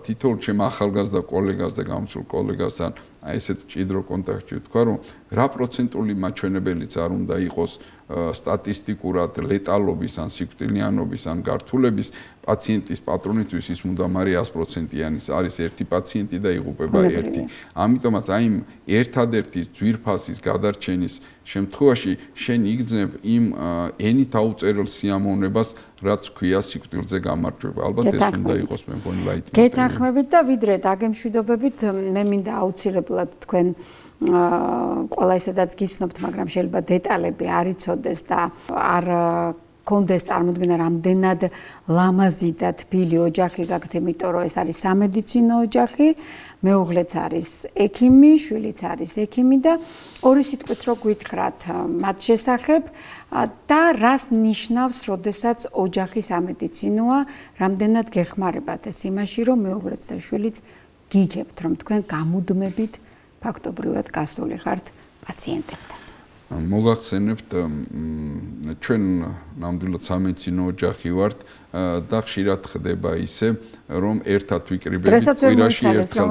თითოეულ ჩემ ახალგაზრდა კოლეგას და გამოსულ კოლეგასთან აი ესეთ ჭიდრო კონტაქტში ვთქვა, რომ რა პროცენტული მაჩვენებელიც არ უნდა იყოს სტატისტიკურად ლეტალობის ან სიკვდილიანობის ან გართულების პაციენტის პატრონისთვის ის მუდამარი 100%-იანი არის ერთი პაციენტი და იღუპება ერთი. ამიტომაც აი იმ ერთადერთი ძვირფასის გადარჩენის შემთხვევაში შენ იგრძნებ იმ ენით აუწერელ სიამოვნებას, რაც ქვია სიკვდილზე გამარჯვება. ალბათ ეს უნდა იყოს მე მგონი ლაიტმოტივი. გეთანხმებით და ვიდრე დაგემშვიდობებით, მე მინდა აუცილებლად თქვენ ყველა ისედაც გიცნობთ, მაგრამ შეიძლება დეტალები არ იცოდეს და არ კონდეს წარმოდგენა რამდენად ლამაზი და თბილი ოჯახი გაქვთ, იმიტომ რომ ეს არის სამედიცინო ოჯახი, მეუღლეც არის ექიმი, შვილიც არის ექიმი და ორი სიტყვით რო გითხრათ მათ შესახებ და რას ნიშნავს, როდესაც ოჯახი სამედიცინოა, რამდენად გეხმარებათ ეს იმაში, რომ მეუღლეც და შვილიც გიგებთ, რომ თქვენ გამუდმებით ფაქტობრივად გასული ხართ პაციენტებთან. მოგახსენებთ ჩვენ ნამდვილად სამედიცინო ოჯახი ვართ და ხშირად ხდება ისე რომ ერთად ვიკრიბებით კვირაში ერთხელ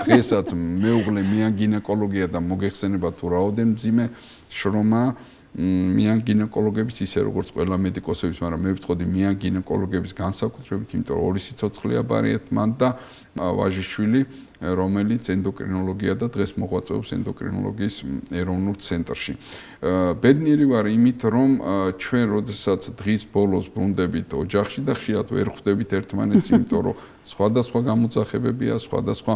დღესაც მეუღლე მიან გინეკოლოგია და მოგეხსენება თუ რაოდენ მძიმე შრომა მიან გინეკოლოგების ისე როგორც ყველა მედიკოსების, მაგრამ მე ვიტყოდი მიან გინეკოლოგების განსაკუთრებით, იმიტომ რომ ორი სიცოცხლე აბარიათ მან და ვაჟიშვილი რომელიც ენდოკრინოლოგია და დღეს მოღვაწეობს ენდოკრინოლოგიის ეროვნულ ცენტრში. ბედნიერი ვარ იმით, რომ ჩვენ როდესაც დღის ბოლოს ბრუნდებით ოჯახში და ხშირად ვერ ხვდებით ერთმანეთს, იმიტომ რომ სხვადასხვა გამოძახებებია, სხვადასხვა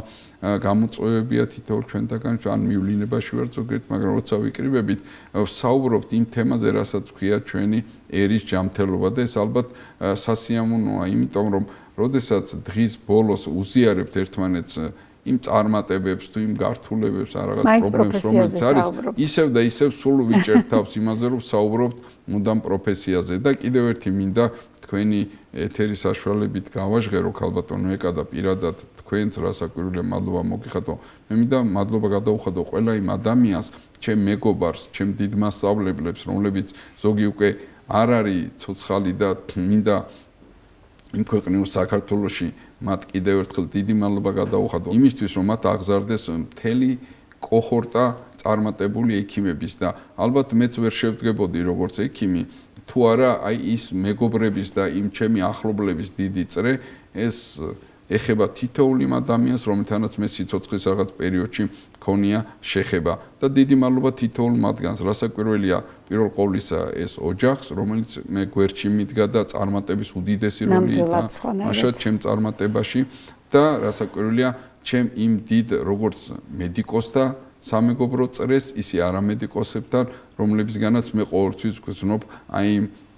გამოწვევებია თითოეულ ჩვენთაგან, ან მივლინებაში ვარ ზოგიერთ, მაგრამ როცა ვიკრიბებით, ვსაუბრობთ იმ თემაზე, რასაც ქვია ჩვენი ერის ჯანმრთელობა და ეს ალბათ სასიამოვნოა, იმიტომ რომ როდესაც დღის ბოლოს უზიარებთ ერთმანეთს იმ წარმატებებს თუ იმ გართულებებს ან რაღაც პრობლემებს რომელიც არის ისევ და ისევ სულ ვიჭერთავს იმაზე რომ საუბრობთ მუდამ პროფესიაზე და კიდევ ერთი მინდა თქვენი ეთერის საშუალებით გავაჟღერო ქალბატონო ეკა და პირადად თქვენს რასაკვირველია მადლობა მოგიხადო მე მინდა მადლობა გადაუხადო ყველა იმ ადამიანს ჩემ მეგობარს ჩემ დიდ მასწავლებლებს რომლებიც ზოგი უკვე არ არის ცოცხალი და მინდა იმ ქვეყნიურ საქართველოში მათ კიდევ ერთხელ დიდი მადლობა გადაუხადო იმისთვის რომ მათ აღზარდეს მთელი კოჰორტა წარმატებული ექიმების და ალბათ მეც ვერ შევდგებოდი როგორც ექიმი თუ არა აი ის მეგობრების და იმ ჩემი ახლობლების დიდი წრე ეს ეხება თითოეულ იმ ადამიანს რომელთანაც მე სიცოცხლის რაღაც პერიოდში მქონია შეხება და დიდი მადლობა თითოეულ მათგანს რასაკვირველია პირველ ყოვლისა ეს ოჯახს რომელიც მე გვერდში მიდგა და წარმატების უდიდესი როლი ითამაშა მაშა ჩემ წარმატებაში და რასაკვირველია ჩემ იმ დიდ როგორც მედიკოსთა სამეგობრო წრეს ისე არამედიკოსებთან რომლებისგანაც მე ყოველთვის ვგრძნობ აი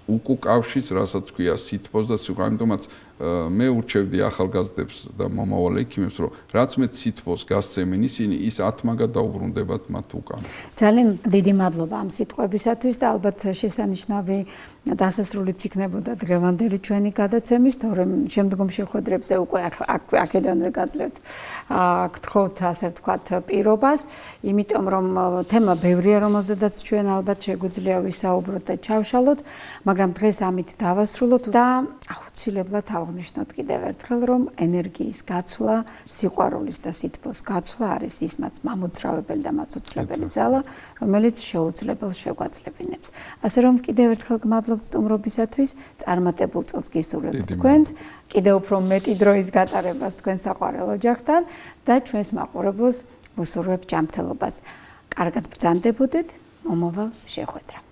უკუკავშირს რასაც ქვია სითბოს და სიყვარული ამიტომაც მე ურჩევდი ახალგაზრდებს და მომავალ ექიმებს რომ რაც მე სითბოს გასცემენ ისინი ის ათმაგად დაუბრუნდებათ მათ უკან ძალიან დიდი მადლობა ამ სიტყვებისათვის და ალბათ შესანიშნავი დასასრულიც იქნებოდა დღევანდელი ჩვენი გადაცემის თორემ შემდგომ შეხვედრებზე უკვე აქედანვე გაძლევთ გთხოვთ ასე ვთქვათ პირობას იმიტომ რომ თემა ბევრია რომელზედაც ჩვენ ალბათ შეგვიძლია ვისაუბროთ და ჩავშალოთ მაგრამ დღეს ამით დავასრულოთ და აუცილებლად აღნიშნოთ კიდევ ერთხელ რომ ენერგიის გაცვლა, სიყვარულის და სითბოს გაცვლა არის ის მათ მამოძრავებელი და მაცოცხლებელი ძალა, რომელიც შეუძლებელ შეგვაძლებინებს. ასე რომ კიდევ ერთხელ გმადლობთ სტუმრობისათვის, წარმატებულ წელს გისურვებთ თქვენს, კიდევ უფრო მეტი დროის გატარებას თქვენ საყვარელ ოჯახთან და ჩვენს მაყურებელს ვუსურვებთ ჯანმრთელობას. კარგად ბრძანდებოდეთ, მომავალ შეხვედრა.